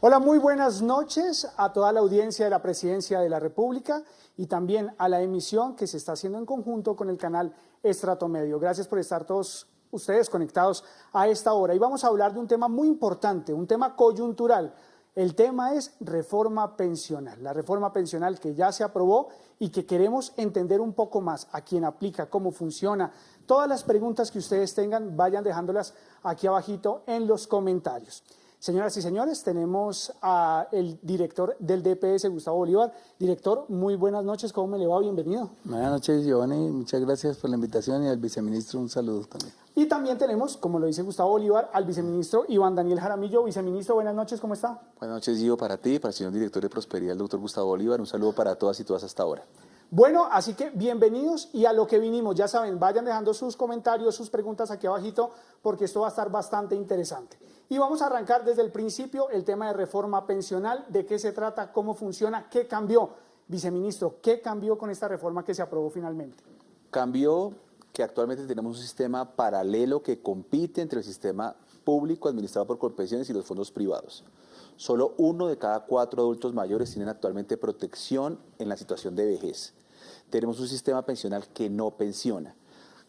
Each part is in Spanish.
Hola, muy buenas noches a toda la audiencia de la Presidencia de la República y también a la emisión que se está haciendo en conjunto con el canal Estrato Medio. Gracias por estar todos ustedes conectados a esta hora. Y vamos a hablar de un tema muy importante, un tema coyuntural. El tema es reforma pensional, la reforma pensional que ya se aprobó y que queremos entender un poco más a quién aplica, cómo funciona. Todas las preguntas que ustedes tengan, vayan dejándolas aquí abajito en los comentarios. Señoras y señores, tenemos al director del DPS, Gustavo Bolívar. Director, muy buenas noches, ¿cómo me le va? Bienvenido. Buenas noches, Giovanni, muchas gracias por la invitación y al viceministro un saludo también. Y también tenemos, como lo dice Gustavo Bolívar, al viceministro Iván Daniel Jaramillo. Viceministro, buenas noches, ¿cómo está? Buenas noches, Gio, para ti, para el señor director de Prosperidad, el doctor Gustavo Bolívar. Un saludo para todas y todas hasta ahora. Bueno, así que bienvenidos y a lo que vinimos. Ya saben, vayan dejando sus comentarios, sus preguntas aquí abajito, porque esto va a estar bastante interesante. Y vamos a arrancar desde el principio el tema de reforma pensional, de qué se trata, cómo funciona, qué cambió. Viceministro, ¿qué cambió con esta reforma que se aprobó finalmente? Cambió que actualmente tenemos un sistema paralelo que compite entre el sistema público administrado por Colpensiones y los fondos privados. Solo 1 de cada 4 adultos mayores tienen actualmente protección en la situación de vejez. Tenemos un sistema pensional que no pensiona.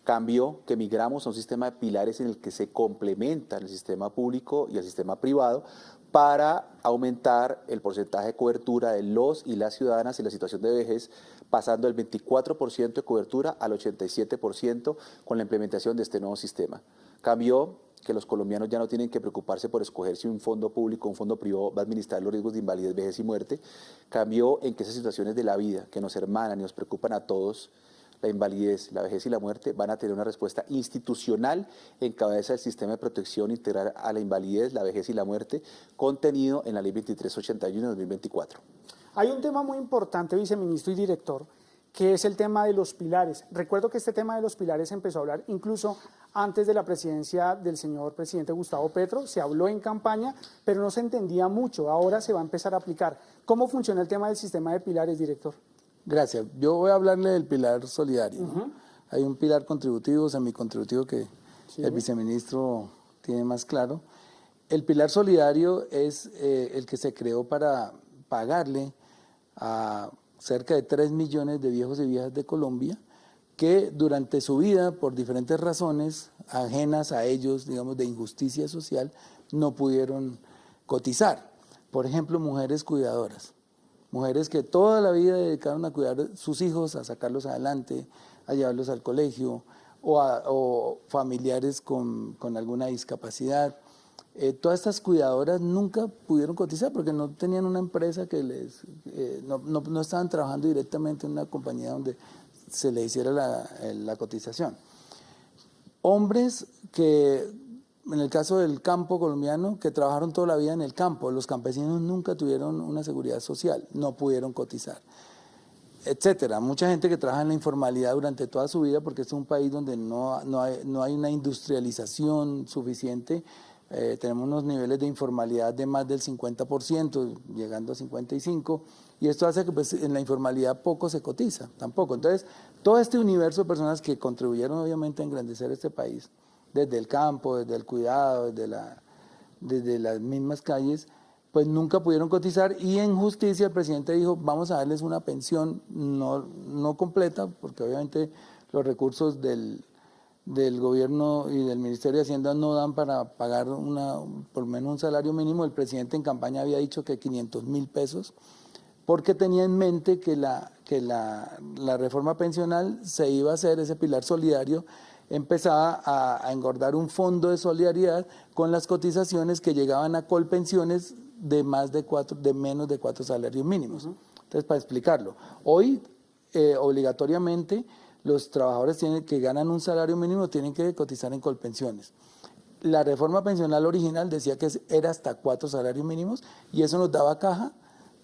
Cambió que migramos a un sistema de pilares en el que se complementan el sistema público y el sistema privado para aumentar el porcentaje de cobertura de los y las ciudadanas en la situación de vejez, pasando del 24% de cobertura al 87% con la implementación de este nuevo sistema. Cambió que los colombianos ya no tienen que preocuparse por escoger si un fondo público o un fondo privado va a administrar los riesgos de invalidez, vejez y muerte. Cambió en que esas situaciones de la vida que nos hermanan y nos preocupan a todos, la invalidez, la vejez y la muerte, van a tener una respuesta institucional en cabeza del sistema de protección integral a la invalidez, la vejez y la muerte, contenido en la Ley 2381 de 2024. Hay un tema muy importante, viceministro y director, que es el tema de los pilares. Recuerdo que este tema de los pilares empezó a hablar incluso antes de la presidencia del señor presidente Gustavo Petro, se habló en campaña, pero no se entendía mucho, ahora se va a empezar a aplicar. ¿Cómo funciona el tema del sistema de pilares, director? Gracias. Yo voy a hablarle del pilar solidario. ¿No? Hay un pilar contributivo, semicontributivo que el viceministro tiene más claro. El pilar solidario es el que se creó para pagarle a cerca de 3 millones de viejos y viejas de Colombia que durante su vida, por diferentes razones ajenas a ellos, digamos de injusticia social, no pudieron cotizar. Por ejemplo, mujeres cuidadoras. Mujeres que toda la vida dedicaron a cuidar a sus hijos, a sacarlos adelante, a llevarlos al colegio, o familiares con alguna discapacidad. Todas estas cuidadoras nunca pudieron cotizar porque no tenían una empresa que no estaban trabajando directamente en una compañía donde se les hiciera la cotización. Hombres que, en el caso del campo colombiano, que trabajaron toda la vida en el campo, los campesinos nunca tuvieron una seguridad social, no pudieron cotizar, etcétera. Mucha gente que trabaja en la informalidad durante toda su vida, porque es un país donde no hay una industrialización suficiente. Tenemos unos niveles de informalidad de más del 50%, llegando a 55%, y esto hace que pues, en la informalidad poco se cotiza, tampoco. Entonces, todo este universo de personas que contribuyeron obviamente a engrandecer este país, desde el campo, desde el cuidado, desde las mismas calles, pues nunca pudieron cotizar, y en justicia el presidente dijo, vamos a darles una pensión no completa, porque obviamente los recursos del gobierno y del Ministerio de Hacienda no dan para pagar por lo menos un salario mínimo. El presidente en campaña había dicho que 500.000 pesos, porque tenía en mente que la reforma pensional se iba a hacer, ese pilar solidario, empezaba a engordar un fondo de solidaridad con las cotizaciones que llegaban a Colpensiones de menos de 4 salarios mínimos. Entonces, para explicarlo, hoy obligatoriamente los trabajadores que ganan un salario mínimo tienen que cotizar en Colpensiones. La reforma pensional original decía que era hasta 4 salarios mínimos y eso nos daba caja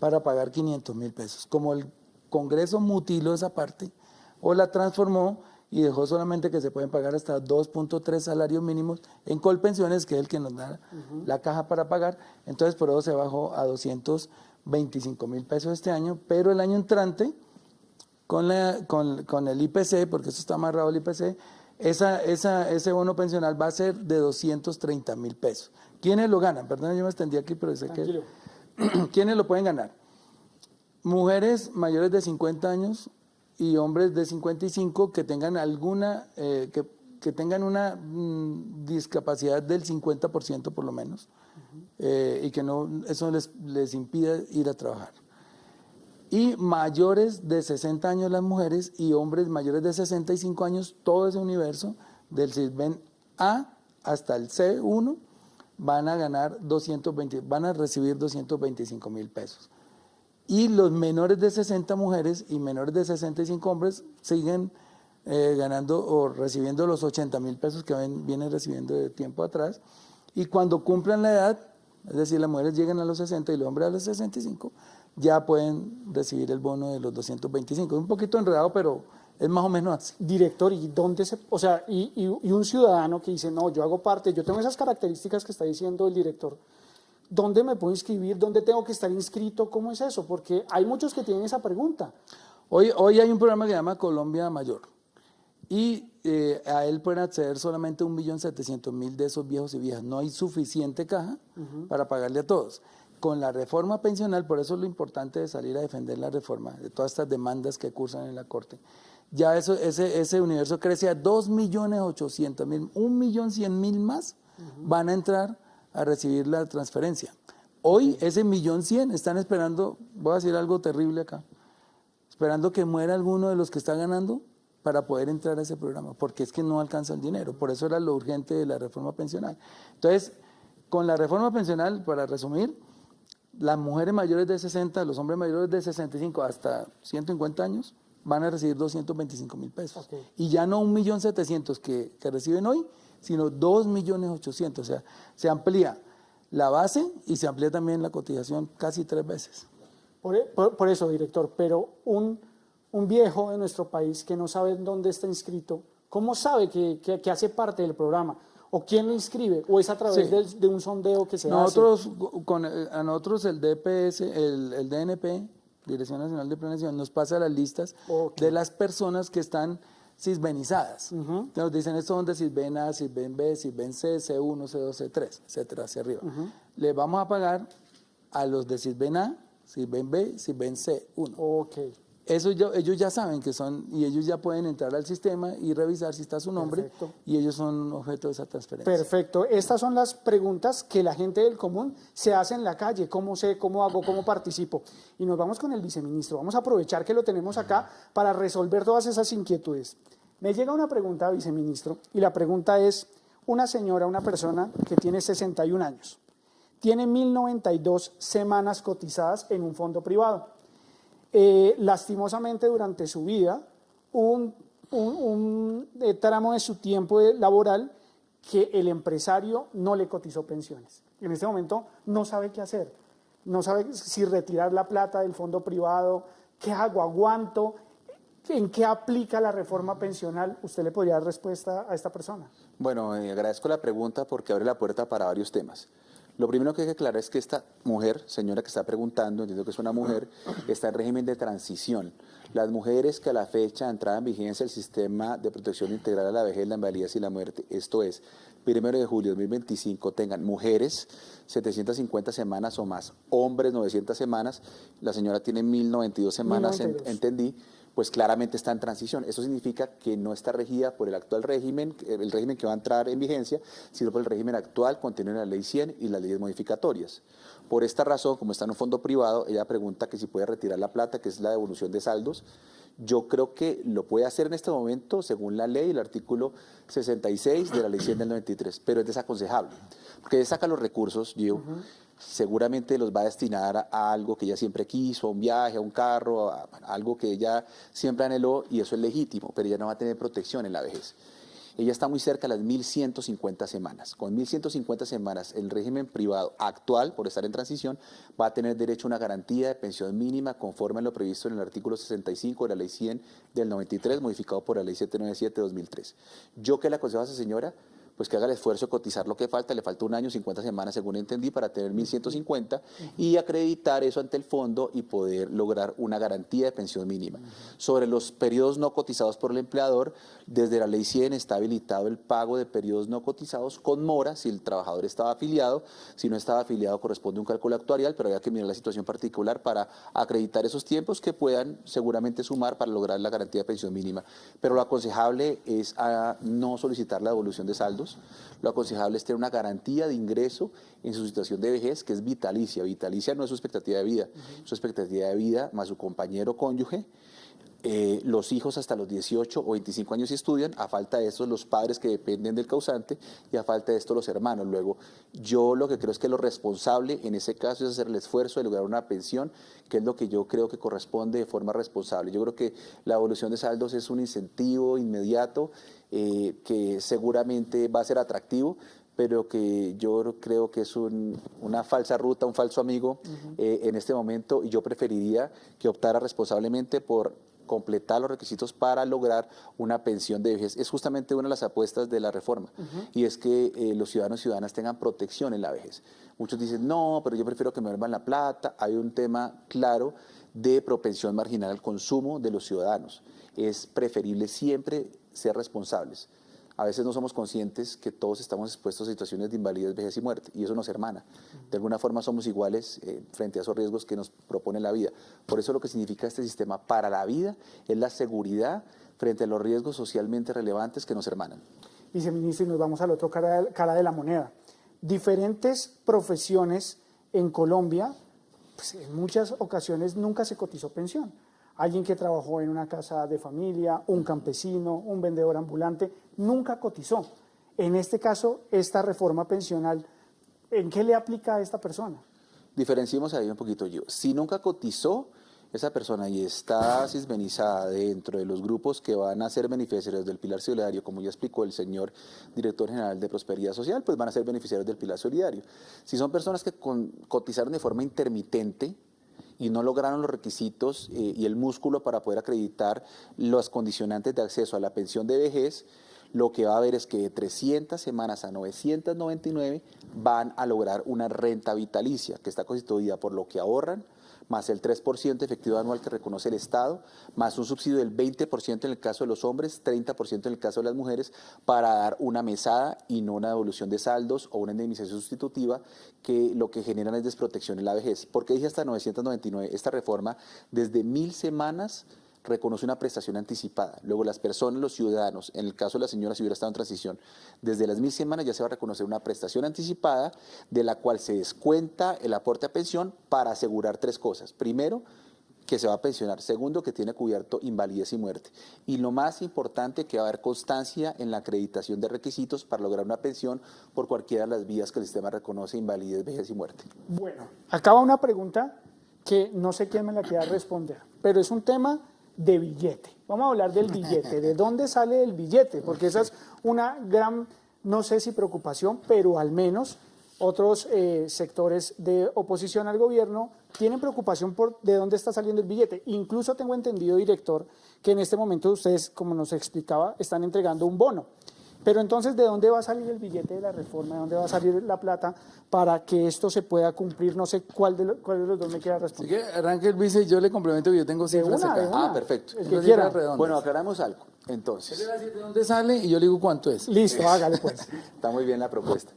para pagar 500.000 pesos. Como el Congreso mutiló esa parte o la transformó y dejó solamente que se pueden pagar hasta 2.3 salarios mínimos en Colpensiones, que es el que nos da la caja para pagar, entonces por eso se bajó a 225.000 pesos este año, pero el año entrante, con el IPC, porque eso está amarrado al IPC, ese bono pensional va a ser de 230.000 pesos. ¿Quiénes lo ganan? Perdón, yo me extendí aquí, pero sé que ¿quiénes lo pueden ganar? Mujeres mayores de 50 años y hombres de 55 que tengan alguna, que tengan una discapacidad del 50% por lo menos, y que no, eso les impida ir a trabajar. Y mayores de 60 años las mujeres y hombres mayores de 65 años, todo ese universo, del CISBEN A hasta el C1, van a ganar van a recibir 225.000 pesos. Y los menores de 60 mujeres y menores de 65 hombres siguen ganando o recibiendo los 80.000 pesos que vienen recibiendo de tiempo atrás. Y cuando cumplan la edad, es decir, las mujeres llegan a los 60 y los hombres a los 65, ya pueden recibir el bono de los 225. Es un poquito enredado, pero es más o menos así. Director, ¿y dónde o sea, y un ciudadano que dice, no, yo hago parte, yo tengo esas características que está diciendo el director, ¿dónde me puedo inscribir? ¿Dónde tengo que estar inscrito? ¿Cómo es eso? Porque hay muchos que tienen esa pregunta. Hoy hay un programa que se llama Colombia Mayor y a él pueden acceder solamente 1.700.000 de esos viejos y viejas. No hay suficiente caja para pagarle a todos. Con la reforma pensional, por eso es lo importante de salir a defender la reforma, de todas estas demandas que cursan en la Corte, ya ese universo crece a 2.800.000, 1.100.000 más van a entrar a recibir la transferencia. Hoy ese 1.100.000 están esperando, voy a decir algo terrible acá, esperando que muera alguno de los que está ganando para poder entrar a ese programa, porque es que no alcanza el dinero, por eso era lo urgente de la reforma pensional. Entonces, con la reforma pensional, para resumir, las mujeres mayores de 60, los hombres mayores de 65 hasta 150 años van a recibir 225.000 pesos. Okay. Y ya no 1.700.000 que reciben hoy, sino 2.800.000. O sea, se amplía la base y se amplía también la cotización casi 3 veces. Por eso, director, pero un viejo de nuestro país que no sabe dónde está inscrito, ¿cómo sabe que hace parte del programa? ¿O quién lo inscribe? ¿O es a través de un sondeo que se hace? A nosotros el DPS, el DNP, Dirección Nacional de Planeación, nos pasa las listas de las personas que están cisbenizadas. Entonces nos dicen, estos son de Cisben A, Cisben B, Cisben C, C1, C2, C3, etcétera, hacia arriba. Le vamos a pagar a los de Cisben A, Cisben B, Cisben C1. Okay. Eso ellos ya saben que son, y ellos ya pueden entrar al sistema y revisar si está su nombre. Perfecto. Y ellos son objeto de esa transferencia. Perfecto. Estas son las preguntas que la gente del común se hace en la calle. ¿Cómo sé, cómo hago, cómo participo? Y nos vamos con el viceministro. Vamos a aprovechar que lo tenemos acá para resolver todas esas inquietudes. Me llega una pregunta, viceministro, y la pregunta es, una señora, una persona que tiene 61 años, tiene 1.092 semanas cotizadas en un fondo privado. Lastimosamente durante su vida hubo un tramo de su tiempo laboral que el empresario no le cotizó pensiones. En este momento no sabe qué hacer, no sabe si retirar la plata del fondo privado, qué hago, aguanto, en qué aplica la reforma pensional. ¿Usted le podría dar respuesta a esta persona? Bueno, agradezco la pregunta porque abre la puerta para varios temas. Lo primero que hay que aclarar es que esta mujer, señora que está preguntando, entiendo que es una mujer, está en régimen de transición. Las mujeres que a la fecha de entrada en vigencia del sistema de protección integral a la vejez, la invalidez y la muerte, esto es, 1 de julio de 2025, tengan mujeres 750 semanas o más, hombres 900 semanas, la señora tiene 1.092 semanas, 1.092. Entendí, pues claramente está en transición. Eso significa que no está regida por el actual régimen, el régimen que va a entrar en vigencia, sino por el régimen actual contenido en la Ley 100 y las leyes modificatorias. Por esta razón, como está en un fondo privado, ella pregunta que si puede retirar la plata, que es la devolución de saldos. Yo creo que lo puede hacer en este momento, según la ley, el artículo 66 de la Ley 100 del 93, pero es desaconsejable, porque ella saca los recursos, Gio, seguramente los va a destinar a algo que ella siempre quiso, a un viaje, a un carro, a algo que ella siempre anheló, y eso es legítimo, pero ella no va a tener protección en la vejez. Ella está muy cerca de las 1.150 semanas. Con 1.150 semanas, el régimen privado actual, por estar en transición, va a tener derecho a una garantía de pensión mínima conforme a lo previsto en el artículo 65 de la Ley 100 del 93, modificado por la Ley 797 de 2003. ¿Yo qué le aconsejo a esa señora? pues que haga el esfuerzo de cotizar lo que falta, le falta un año, 50 semanas según entendí, para tener 1.150 y acreditar eso ante el fondo y poder lograr una garantía de pensión mínima. Sobre los periodos no cotizados por el empleador, desde la ley 100 está habilitado el pago de periodos no cotizados con mora si el trabajador estaba afiliado, si no estaba afiliado corresponde un cálculo actuarial, pero había que mirar la situación particular para acreditar esos tiempos que puedan seguramente sumar para lograr la garantía de pensión mínima. Pero lo aconsejable es no solicitar la devolución de saldos. Lo aconsejable es tener una garantía de ingreso en su situación de vejez, que es vitalicia. Vitalicia no es su expectativa de vida, su expectativa de vida más su compañero cónyuge, los hijos hasta los 18 o 25 años si estudian, a falta de esto los padres que dependen del causante y a falta de esto los hermanos. Luego, yo lo que creo es que lo responsable en ese caso es hacer el esfuerzo de lograr una pensión, que es lo que yo creo que corresponde de forma responsable. Yo creo que la devolución de saldos es un incentivo inmediato que seguramente va a ser atractivo, pero que yo creo que es una falsa ruta, un falso amigo en este momento, y yo preferiría que optara responsablemente por completar los requisitos para lograr una pensión de vejez. Es justamente una de las apuestas de la reforma, y es que los ciudadanos y ciudadanas tengan protección en la vejez. Muchos dicen, no, pero yo prefiero que me devuelvan la plata. Hay un tema claro de propensión marginal al consumo de los ciudadanos. Es preferible siempre ser responsables. A veces no somos conscientes que todos estamos expuestos a situaciones de invalidez, vejez y muerte, y eso nos hermana. De alguna forma somos iguales frente a esos riesgos que nos propone la vida. Por eso lo que significa este sistema para la vida es la seguridad frente a los riesgos socialmente relevantes que nos hermanan. Viceministro, y nos vamos al otro cara de la moneda. Diferentes profesiones en Colombia, pues en muchas ocasiones nunca se cotizó pensión. Alguien que trabajó en una casa de familia, un campesino, un vendedor ambulante, nunca cotizó. En este caso, esta reforma pensional, ¿en qué le aplica a esta persona? Diferenciemos ahí un poquito yo. Si nunca cotizó esa persona y está cisbenizada dentro de los grupos que van a ser beneficiarios del Pilar Solidario, como ya explicó el señor director general de Prosperidad Social, pues van a ser beneficiarios del Pilar Solidario. Si son personas que cotizaron de forma intermitente, y no lograron los requisitos y el músculo para poder acreditar los condicionantes de acceso a la pensión de vejez, lo que va a haber es que de 300 semanas a 999 van a lograr una renta vitalicia, que está constituida por lo que ahorran, más el 3% efectivo anual que reconoce el Estado, más un subsidio del 20% en el caso de los hombres, 30% en el caso de las mujeres, para dar una mesada y no una devolución de saldos o una indemnización sustitutiva, que lo que generan es desprotección en la vejez. ¿Por qué dije hasta 999? Esta reforma, desde 1000 semanas, reconoce una prestación anticipada. Luego las personas, los ciudadanos, en el caso de la señora si hubiera estado en transición, desde las 1000 semanas ya se va a reconocer una prestación anticipada de la cual se descuenta el aporte a pensión para asegurar tres cosas. Primero, que se va a pensionar. Segundo, que tiene cubierto invalidez y muerte. Y lo más importante, que va a haber constancia en la acreditación de requisitos para lograr una pensión por cualquiera de las vías que el sistema reconoce: invalidez, vejez y muerte. Bueno, acaba una pregunta que no sé quién me la quiera responder, pero es un tema de billete. Vamos a hablar del billete. ¿De dónde sale el billete? Porque esa es una gran, no sé si preocupación, pero al menos otros sectores de oposición al gobierno tienen preocupación por de dónde está saliendo el billete. Incluso tengo entendido, director, que en este momento ustedes, como nos explicaba, están entregando un bono. Pero entonces, ¿de dónde va a salir el billete de la reforma? ¿De dónde va a salir la plata para que esto se pueda cumplir? No sé cuál de los dos me quiera responder. Así que arranque el vice y yo le complemento que yo tengo cifras una, acá. de una. Ah, perfecto. El que quiera. Bueno, aclaramos algo. Él Entonces, le va a decir de dónde sale y yo le digo cuánto es. Listo, hágale pues. está muy bien la propuesta.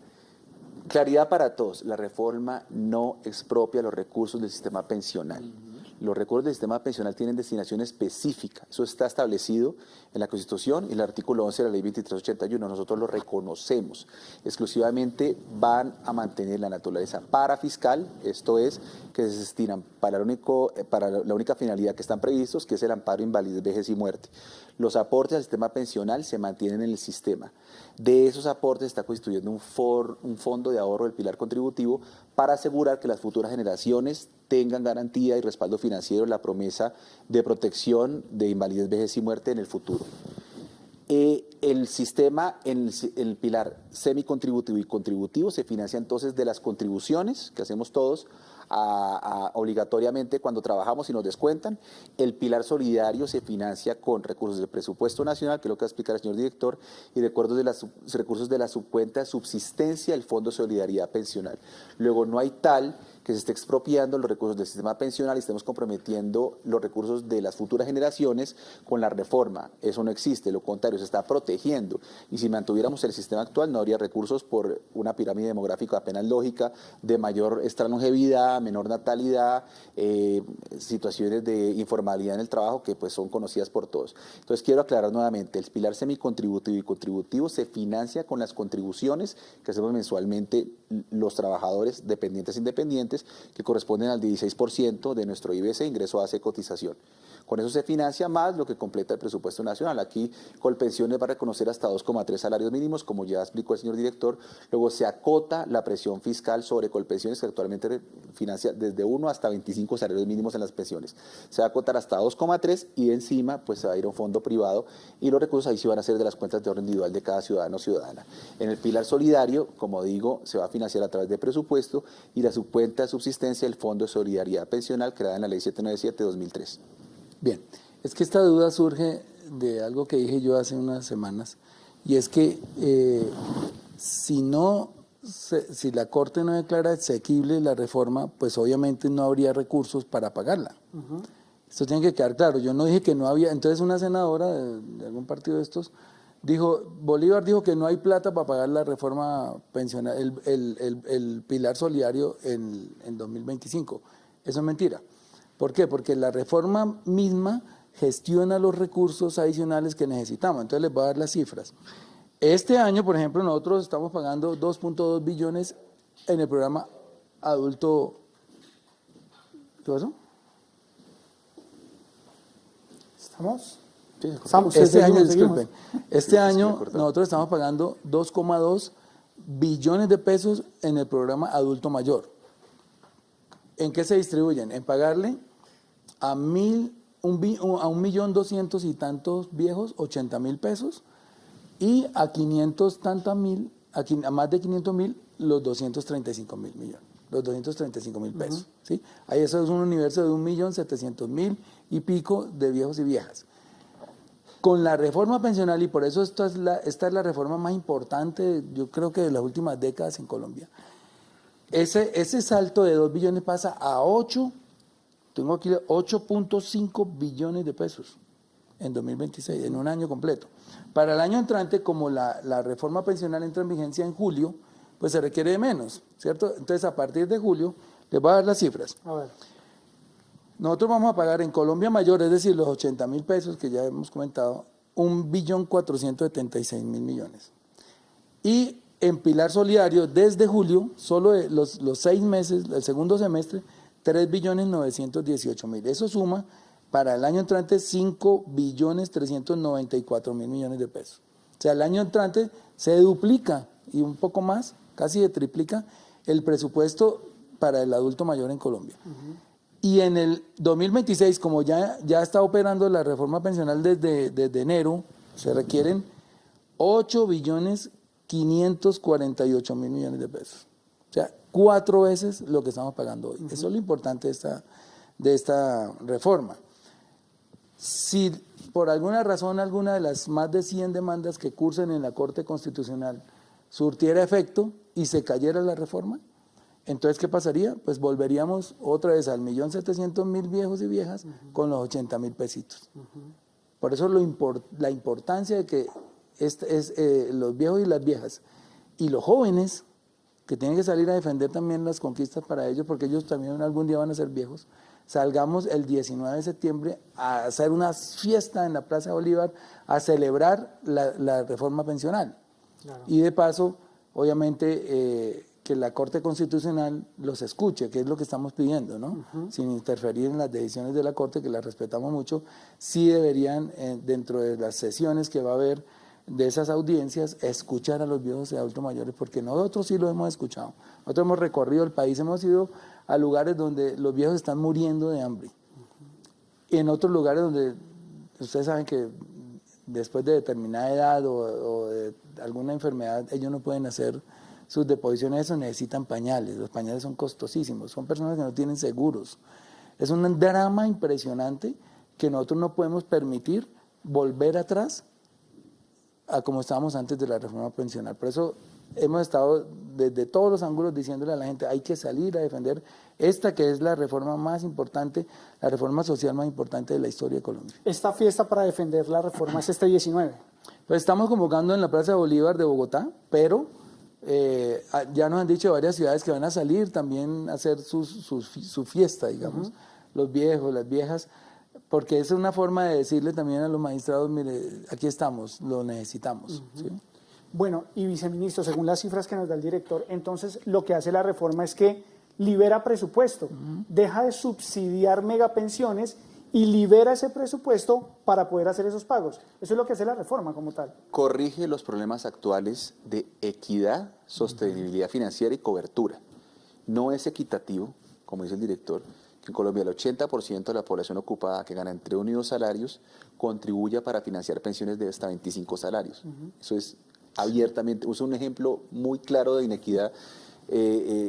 Claridad para todos, la reforma no expropia los recursos del sistema pensional. Los recursos del sistema pensional tienen destinación específica. Eso está establecido en la Constitución y el artículo 11 de la Ley 2381. Nosotros lo reconocemos. Exclusivamente van a mantener la naturaleza parafiscal, esto es, que se destinan para la única finalidad que están previstos, que es el amparo, invalidez, vejez y muerte. Los aportes al sistema pensional se mantienen en el sistema. De esos aportes está constituyendo un fondo de ahorro del pilar contributivo para asegurar que las futuras generaciones tengan garantía y respaldo financiero en la promesa de protección de invalidez, vejez y muerte en el futuro. El sistema, el pilar semicontributivo y contributivo se financia entonces de las contribuciones que hacemos todos obligatoriamente cuando trabajamos y nos descuentan. El pilar solidario se financia con recursos del presupuesto nacional, que es lo que va a explicar el señor director, y recursos de la subcuenta de subsistencia del Fondo de Solidaridad Pensional. Luego, no hay tal que se esté expropiando los recursos del sistema pensional y estemos comprometiendo los recursos de las futuras generaciones con la reforma. Eso no existe, lo contrario, se está protegiendo. Y si mantuviéramos el sistema actual, no habría recursos por una pirámide demográfica apenas lógica, de mayor longevidad, menor natalidad, situaciones de informalidad en el trabajo que pues son conocidas por todos. Entonces quiero aclarar nuevamente, el pilar semicontributivo y contributivo se financia con las contribuciones que hacemos mensualmente los trabajadores dependientes e independientes, que corresponden al 16% de nuestro IBC, ingreso base de cotización. Con eso se financia más lo que completa el presupuesto nacional. Aquí Colpensiones va a reconocer hasta 2,3 salarios mínimos, como ya explicó el señor director. Luego se acota la presión fiscal sobre Colpensiones, que actualmente financia desde 1 hasta 25 salarios mínimos en las pensiones. Se va a acotar hasta 2,3 y de encima pues se va a ir a un fondo privado y los recursos ahí sí van a ser de las cuentas de orden individual de cada ciudadano o ciudadana. En el pilar solidario, como digo, se va a financiar a través de presupuesto y la subcuenta de subsistencia del Fondo de Solidaridad Pensional creada en la Ley 797-2003. Bien, es que esta duda surge de algo que dije yo hace unas semanas, y es que si la Corte no declara asequible la reforma, pues obviamente no habría recursos para pagarla. Esto tiene que quedar claro. Yo no dije que no había. Entonces una senadora de algún partido de estos Bolívar dijo que no hay plata para pagar la reforma pensional, el pilar solidario en 2025. Eso es mentira. ¿Por qué? Porque la reforma misma gestiona los recursos adicionales que necesitamos. Entonces les voy a dar las cifras. Este año, por ejemplo, nosotros estamos pagando 2.2 billones en el programa adulto. ¿Qué pasó? Estamos. Este año, seguimos. disculpen. Este año nosotros estamos pagando 2,2 billones de pesos en el programa adulto mayor. ¿En qué se distribuyen? En pagarle a 1.200.000 y tantos viejos 80.000 pesos y a 500 tantos mil, a más de 500.000 los 235.000 millones, los 235.000 pesos. ¿Sí? Ahí eso es un universo de 1.700.000 y pico de viejos y viejas. Con la reforma pensional, y por eso esta es la reforma más importante, yo creo que de las últimas décadas en Colombia, ese salto de 2 billones pasa a 8.5 billones de pesos en 2026, en un año completo. Para el año entrante, como la reforma pensional entra en vigencia en julio, pues se requiere de menos, ¿cierto? Entonces, a partir de julio, les voy a dar las cifras. A ver. Nosotros vamos a pagar en Colombia Mayor, es decir, los 80.000 pesos que ya hemos comentado, 1.476.000 millones. Y en Pilar Solidario, desde julio, solo de los 6 meses, el segundo semestre, 3.918.000. Eso suma para el año entrante 5.394.000 millones de pesos. O sea, el año entrante se duplica y un poco más, casi se triplica el presupuesto para el adulto mayor en Colombia. Y en el 2026, como ya está operando la reforma pensional desde enero, se requieren 8.548.000 millones de pesos. O sea, 4 veces lo que estamos pagando hoy. Eso es lo importante de esta reforma. Si por alguna razón alguna de las más de 100 demandas que cursen en la Corte Constitucional surtiera efecto y se cayera la reforma, entonces, ¿qué pasaría? Pues volveríamos otra vez al 1.700.000 viejos y viejas con los 80.000 pesitos. Por eso la importancia de que los viejos y las viejas y los jóvenes, que tienen que salir a defender también las conquistas para ellos, porque ellos también algún día van a ser viejos, salgamos el 19 de septiembre a hacer una fiesta en la Plaza de Bolívar, a celebrar la reforma pensional. Claro. Y de paso, obviamente, que la Corte Constitucional los escuche, que es lo que estamos pidiendo, ¿no? Sin interferir en las decisiones de la Corte, que las respetamos mucho, sí deberían, dentro de las sesiones que va a haber de esas audiencias, escuchar a los viejos y adultos mayores, porque nosotros sí lo hemos escuchado. Nosotros hemos recorrido el país, hemos ido a lugares donde los viejos están muriendo de hambre. Y en otros lugares donde ustedes saben que después de determinada edad o de alguna enfermedad, ellos no pueden hacer sus deposiciones eso necesitan pañales, los pañales son costosísimos, son personas que no tienen seguros. Es un drama impresionante que nosotros no podemos permitir volver atrás a como estábamos antes de la reforma pensional. Por eso hemos estado desde todos los ángulos diciéndole a la gente hay que salir a defender esta que es la reforma más importante, la reforma social más importante de la historia de Colombia. Esta fiesta para defender la reforma es este 19. Pues estamos convocando en la Plaza de Bolívar de Bogotá, pero ya nos han dicho varias ciudades que van a salir también a hacer su fiesta, digamos, los viejos, las viejas, porque es una forma de decirle también a los magistrados, mire, aquí estamos, lo necesitamos. ¿Sí? Bueno, y viceministro, según las cifras que nos da el director, entonces lo que hace la reforma es que libera presupuesto, deja de subsidiar megapensiones y libera ese presupuesto para poder hacer esos pagos. Eso es lo que hace la reforma como tal. Corrige los problemas actuales de equidad, sostenibilidad financiera y cobertura. No es equitativo, como dice el director, que en Colombia el 80% de la población ocupada que gana entre 1 y 2 salarios contribuya para financiar pensiones de hasta 25 salarios. Eso es abiertamente, es un ejemplo muy claro de inequidad,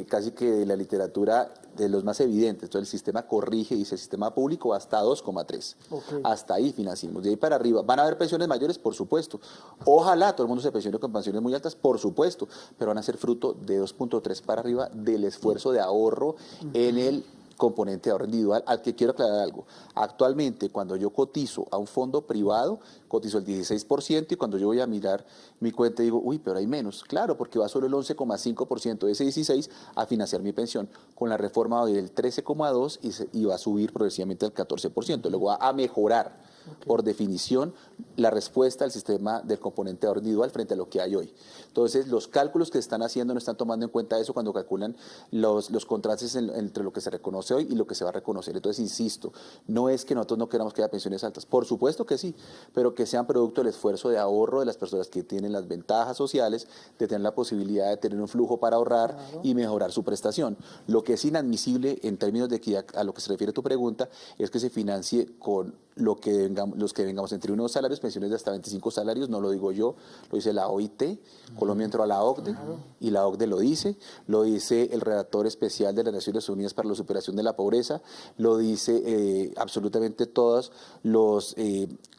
casi que de la literatura de los más evidentes. Entonces el sistema corrige, dice el sistema público hasta 2,3. Hasta ahí financiamos. De ahí para arriba, ¿van a haber pensiones mayores? Por supuesto. Ojalá todo el mundo se pensione con pensiones muy altas, por supuesto, pero van a ser fruto de 2,3 para arriba del esfuerzo de ahorro en el componente de ahorro individual, al que quiero aclarar algo. Actualmente, cuando yo cotizo a un fondo privado, cotizo el 16% y cuando yo voy a mirar mi cuenta digo, uy, pero hay menos. Claro, porque va solo el 11,5% de ese 16 a financiar mi pensión. Con la reforma va a ir el 13,2 y va a subir progresivamente al 14%. Luego va a mejorar, por definición, la respuesta al sistema del componente de ahorro individual frente a lo que hay hoy. Entonces, los cálculos que están haciendo no están tomando en cuenta eso cuando calculan los contrastes entre lo que se reconoce hoy y lo que se va a reconocer. Entonces, insisto, no es que nosotros no queramos que haya pensiones altas, por supuesto que sí, pero que sean producto del esfuerzo de ahorro de las personas que tienen las ventajas sociales, de tener la posibilidad de tener un flujo para ahorrar y mejorar su prestación. Lo que es inadmisible en términos de equidad, a lo que se refiere tu pregunta, es que se financie con los que vengamos entre unos salarios, pensiones de hasta 25 salarios, no lo digo yo, lo dice la OIT, Colombia entró a la OCDE y la OCDE lo dice el redactor especial de las Naciones Unidas para la superación de la pobreza, lo dice absolutamente todos los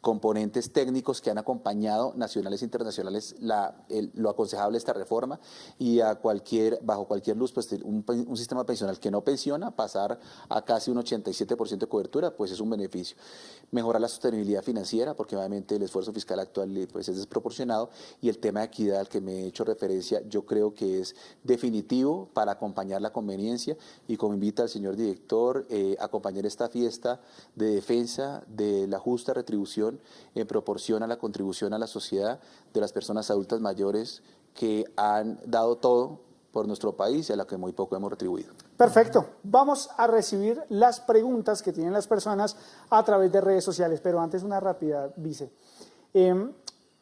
componentes técnicos que han acompañado nacionales e internacionales lo aconsejable de esta reforma y bajo cualquier luz, pues un sistema pensional que no pensiona, pasar a casi un 87% de cobertura, pues es un beneficio. Mejorar la sostenibilidad financiera, porque obviamente el esfuerzo fiscal actual pues, es desproporcionado, y el tema de equidad al que me he hecho referencia, yo creo que es definitivo para acompañar la conveniencia y como invita al señor director, acompañar esta fiesta de defensa de la justa retribución en proporción a la contribución a la sociedad de las personas adultas mayores que han dado todo por nuestro país y a la que muy poco hemos retribuido. Perfecto. Vamos a recibir las preguntas que tienen las personas a través de redes sociales, pero antes una rápida, vice.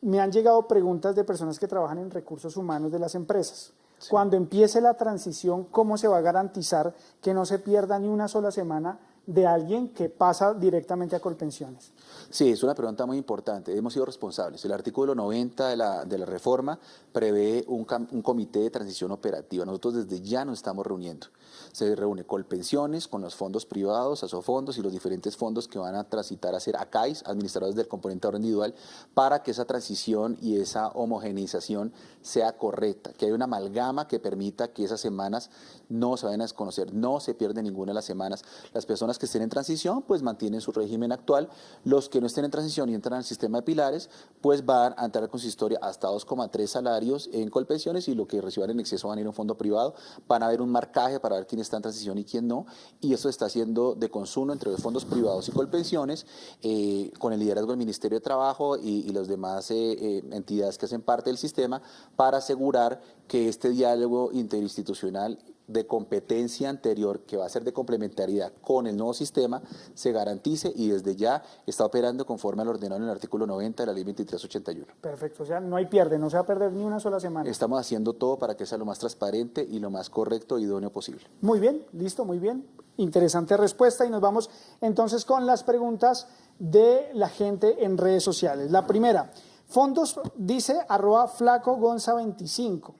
Me han llegado preguntas de personas que trabajan en recursos humanos de las empresas. Sí. Cuando empiece la transición, ¿cómo se va a garantizar que no se pierda ni una sola semana de alguien que pasa directamente a Colpensiones? Sí, es una pregunta muy importante. Hemos sido responsables. El artículo 90 de la reforma prevé un comité de transición operativa. Nosotros desde ya nos estamos reuniendo. Se reúne Colpensiones con los fondos privados, Asofondos y los diferentes fondos que van a transitar a ser ACAIS, administradores del componente de ahorro individual, para que esa transición y esa homogeneización sea correcta, que haya una amalgama que permita que esas semanas no se vayan a desconocer, no se pierde ninguna de las semanas. Las personas que estén en transición pues mantienen su régimen actual, los que no estén en transición y entran al sistema de pilares pues van a entrar al consistorio hasta 2,3 salarios en Colpensiones y lo que reciban en exceso van a ir a un fondo privado, van a ver un marcaje para ver quién está en transición y quién no, y eso está siendo de consumo entre los fondos privados y Colpensiones con el liderazgo del Ministerio de Trabajo y las demás entidades que hacen parte del sistema para asegurar que este diálogo interinstitucional de competencia anterior, que va a ser de complementariedad con el nuevo sistema, se garantice y desde ya está operando conforme al ordenado en el artículo 90 de la Ley 2381. Perfecto, o sea, no hay pierde, no se va a perder ni una sola semana. Estamos haciendo todo para que sea lo más transparente y lo más correcto e idóneo posible. Muy bien, listo, muy bien. Interesante respuesta y nos vamos entonces con las preguntas de la gente en redes sociales. La primera, fondos dice @flacogonza25.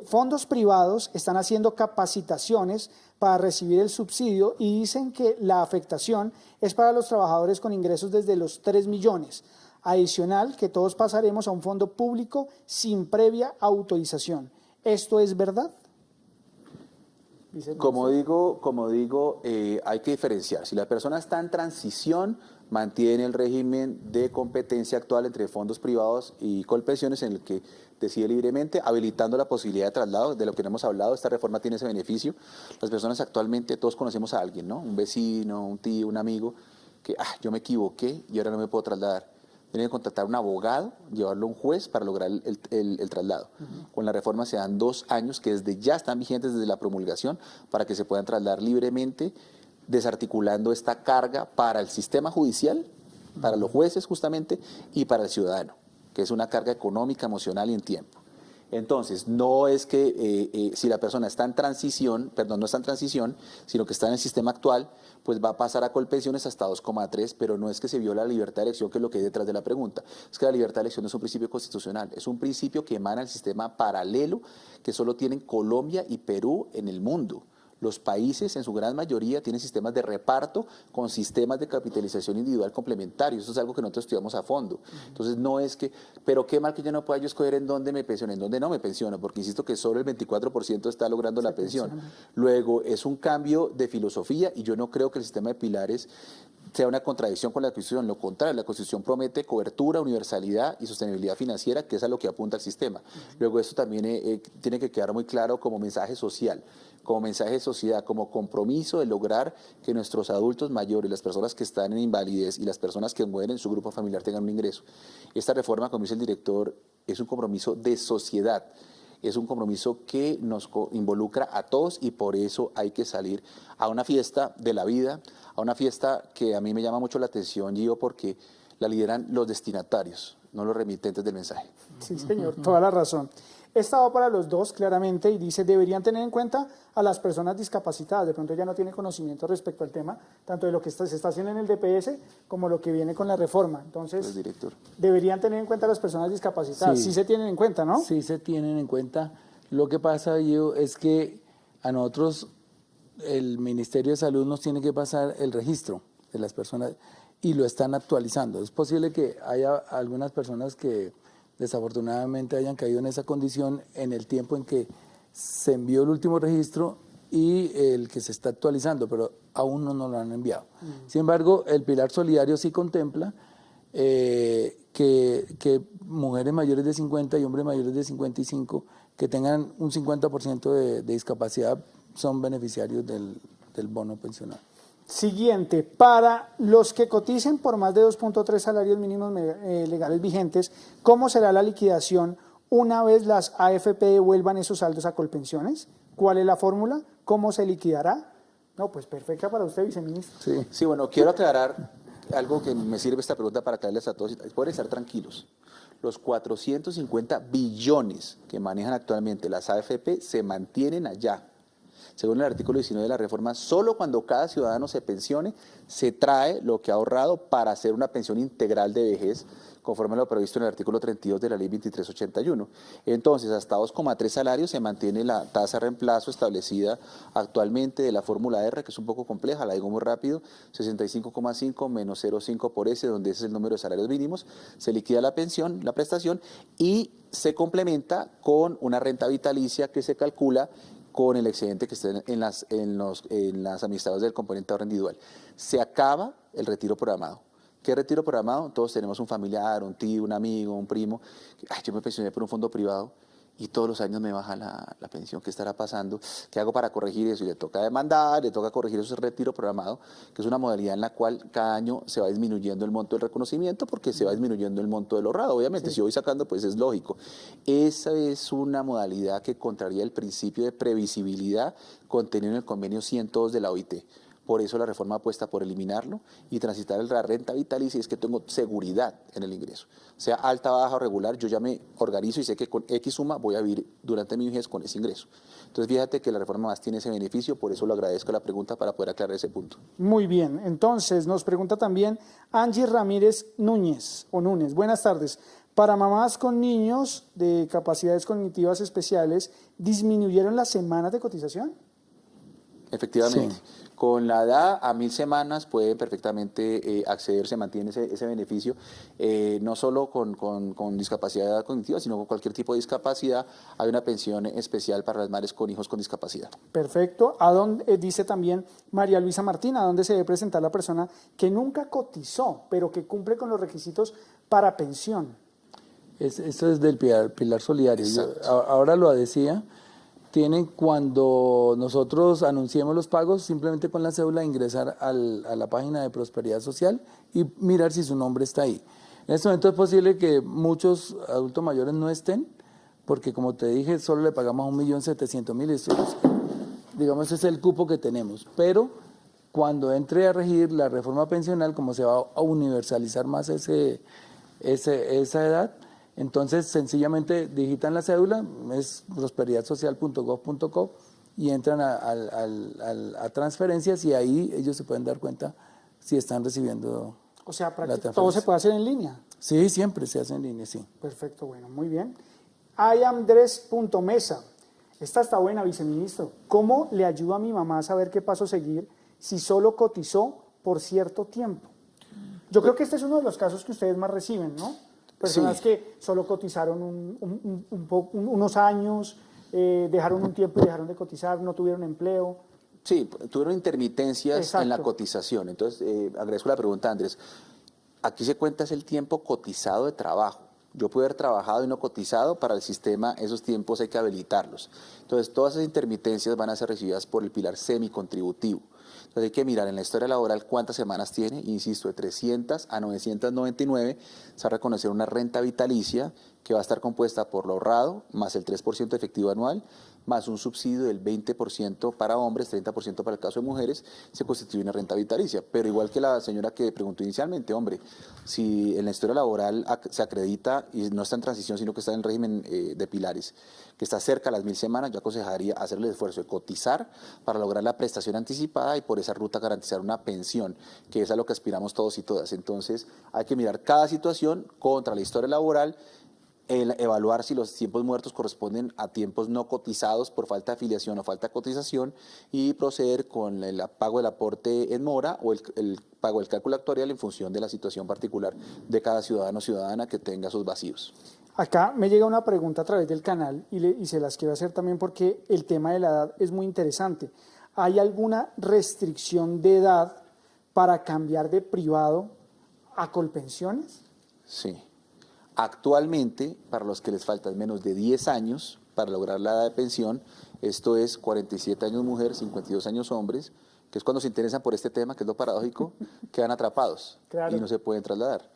fondos privados están haciendo capacitaciones para recibir el subsidio y dicen que la afectación es para los trabajadores con ingresos desde los 3 millones. Adicional, que todos pasaremos a un fondo público sin previa autorización. ¿Esto es verdad? Como digo, hay que diferenciar. Si la persona está en transición, mantiene el régimen de competencia actual entre fondos privados y Colpensiones en el que decide libremente, habilitando la posibilidad de traslado, de lo que no hemos hablado. Esta reforma tiene ese beneficio. Las personas actualmente, todos conocemos a alguien, ¿no? Un vecino, un tío, un amigo, que yo me equivoqué y ahora no me puedo trasladar. Tienen que contratar a un abogado, llevarlo a un juez para lograr el traslado. Con la reforma se dan 2 años que desde ya están vigentes desde la promulgación para que se puedan trasladar libremente, desarticulando esta carga para el sistema judicial, para los jueces justamente, y para el ciudadano, que es una carga económica, emocional y en tiempo. Entonces, no es que si la persona está en transición, no está en transición, sino que está en el sistema actual, pues va a pasar a Colpensiones hasta 2,3, pero no es que se viola la libertad de elección, que es lo que hay detrás de la pregunta. Es que la libertad de elección no es un principio constitucional, es un principio que emana del sistema paralelo que solo tienen Colombia y Perú en el mundo. Los países, en su gran mayoría, tienen sistemas de reparto con sistemas de capitalización individual complementarios. Eso es algo que nosotros estudiamos a fondo. Entonces, no es que, pero qué mal que yo no pueda yo escoger en dónde me pensiono, en dónde no me pensiono, porque insisto que solo el 24% está logrando la pensión. Luego, es un cambio de filosofía y yo no creo que el sistema de pilares sea una contradicción con la Constitución. Lo contrario, la Constitución promete cobertura, universalidad y sostenibilidad financiera, que es a lo que apunta el sistema. Luego, esto también tiene que quedar muy claro como mensaje social, como mensaje de sociedad, como compromiso de lograr que nuestros adultos mayores, las personas que están en invalidez y las personas que mueren en su grupo familiar tengan un ingreso. Esta reforma, como dice el director, es un compromiso de sociedad, es un compromiso que nos involucra a todos y por eso hay que salir a una fiesta de la vida, a una fiesta que a mí me llama mucho la atención, Gio, porque la lideran los destinatarios, no los remitentes del mensaje. Sí, señor, toda la razón. Esta va para los dos, claramente, y dice, deberían tener en cuenta a las personas discapacitadas. De pronto ella no tiene conocimiento respecto al tema, tanto de lo que se está haciendo en el DPS como lo que viene con la reforma. Entonces, director, deberían tener en cuenta a las personas discapacitadas. Sí se tienen en cuenta, ¿no? Sí se tienen en cuenta. Lo que pasa, yo, es que a nosotros, el Ministerio de Salud nos tiene que pasar el registro de las personas y lo están actualizando. Es posible que haya algunas personas que desafortunadamente hayan caído en esa condición en el tiempo en que se envió el último registro y el que se está actualizando, pero aún no nos lo han enviado. Sin embargo, el Pilar Solidario sí contempla que mujeres mayores de 50 y hombres mayores de 55 que tengan un 50% de discapacidad son beneficiarios del bono pensional. Siguiente, para los que coticen por más de 2.3 salarios mínimos legales vigentes, ¿cómo será la liquidación una vez las AFP devuelvan esos saldos a Colpensiones? ¿Cuál es la fórmula? ¿Cómo se liquidará? No, pues perfecta para usted, viceministro. Sí, bueno, quiero aclarar algo que me sirve esta pregunta para aclararles a todos. Pueden estar tranquilos. Los 450 billones que manejan actualmente las AFP se mantienen allá. Según el artículo 19 de la reforma, solo cuando cada ciudadano se pensione, se trae lo que ha ahorrado para hacer una pensión integral de vejez, conforme a lo previsto en el artículo 32 de la ley 2381. Entonces, hasta 2,3 salarios se mantiene la tasa de reemplazo establecida actualmente de la fórmula R, que es un poco compleja, la digo muy rápido, 65,5 menos 0,5 por ese, donde ese es el número de salarios mínimos, se liquida la pensión, la prestación, y se complementa con una renta vitalicia que se calcula con el excedente que esté en las administradoras del componente de ahorro individual. Se acaba el retiro programado. ¿Qué retiro programado? Todos tenemos un familiar, un tío, un amigo, un primo. Yo me pensioné por un fondo privado y todos los años me baja la pensión. ¿Qué estará pasando? ¿Qué hago para corregir eso? Y le toca demandar, le toca corregir ese retiro programado, que es una modalidad en la cual cada año se va disminuyendo el monto del reconocimiento porque se va disminuyendo el monto del ahorrado. Obviamente, si yo voy sacando, pues es lógico. Esa es una modalidad que contraría el principio de previsibilidad contenido en el convenio 102 de la OIT. Por eso la reforma apuesta por eliminarlo y transitar la renta vitalicia, y es que tengo seguridad en el ingreso. Sea alta, baja o regular, yo ya me organizo y sé que con X suma voy a vivir durante mi vejez con ese ingreso. Entonces fíjate que la reforma más tiene ese beneficio, por eso lo agradezco la pregunta para poder aclarar ese punto. Muy bien, entonces nos pregunta también Angie Ramírez Núñez. Buenas tardes. Para mamás con niños de capacidades cognitivas especiales, ¿disminuyeron las semanas de cotización? Efectivamente. Sí. Con la edad a 1000 semanas pueden perfectamente acceder, se mantiene ese beneficio, no solo con discapacidad cognitiva, sino con cualquier tipo de discapacidad. Hay una pensión especial para las madres con hijos con discapacidad. Perfecto. ¿A dónde, dice también María Luisa Martín, a dónde se debe presentar la persona que nunca cotizó, pero que cumple con los requisitos para pensión? Esto es del pilar solidario. Exacto. Ahora lo decía, tienen cuando nosotros anunciemos los pagos, simplemente con la cédula ingresar a la página de Prosperidad Social y mirar si su nombre está ahí. En este momento es posible que muchos adultos mayores no estén, porque como te dije, solo le pagamos 1.700.000, esto es, digamos, ese es el cupo que tenemos. Pero cuando entre a regir la reforma pensional, como se va a universalizar más esa edad, entonces sencillamente digitan la cédula, es prosperidadsocial.gov.co y entran a transferencias y ahí ellos se pueden dar cuenta si están recibiendo. O sea, la todo se transferencia. puede hacer en línea. Sí, siempre se hace en línea, sí. Perfecto, bueno, muy bien. Ayandres.mesa. Esta está buena, viceministro. ¿Cómo le ayudo a mi mamá a saber qué paso seguir si solo cotizó por cierto tiempo? Yo creo que este es uno de los casos que ustedes más reciben, ¿no? Personas Sí. que solo cotizaron unos años, dejaron un tiempo y dejaron de cotizar, no tuvieron empleo. Sí, tuvieron intermitencias en la Exacto. cotización. Entonces, agradezco la pregunta, Andrés. Aquí se cuenta es el tiempo cotizado de trabajo. Yo pude haber trabajado y no cotizado, para el sistema esos tiempos hay que habilitarlos. Entonces, todas esas intermitencias van a ser recibidas por el pilar semicontributivo. Entonces, hay que mirar en la historia laboral cuántas semanas tiene, insisto, de 300 a 999, se va a reconocer una renta vitalicia que va a estar compuesta por lo ahorrado, más el 3% efectivo anual, más un subsidio del 20% para hombres, 30% para el caso de mujeres, se constituye una renta vitalicia. Pero igual que la señora que preguntó inicialmente, hombre, si en la historia laboral se acredita y no está en transición, sino que está en el régimen de pilares, que está cerca a las 1000 semanas, yo aconsejaría hacerle el esfuerzo de cotizar para lograr la prestación anticipada y por esa ruta garantizar una pensión, que es a lo que aspiramos todos y todas. Entonces, hay que mirar cada situación contra la historia laboral, evaluar si los tiempos muertos corresponden a tiempos no cotizados por falta de afiliación o falta de cotización y proceder con el pago del aporte en mora o el pago del cálculo actuarial en función de la situación particular de cada ciudadano o ciudadana que tenga sus vacíos. Acá me llega una pregunta a través del canal y se las quiero hacer también porque el tema de la edad es muy interesante. ¿Hay alguna restricción de edad para cambiar de privado a Colpensiones? Sí. Actualmente, para los que les faltan menos de 10 años para lograr la edad de pensión, esto es 47 años mujeres, 52 años hombres, que es cuando se interesan por este tema, que es lo paradójico, quedan atrapados Claro. y no se pueden trasladar.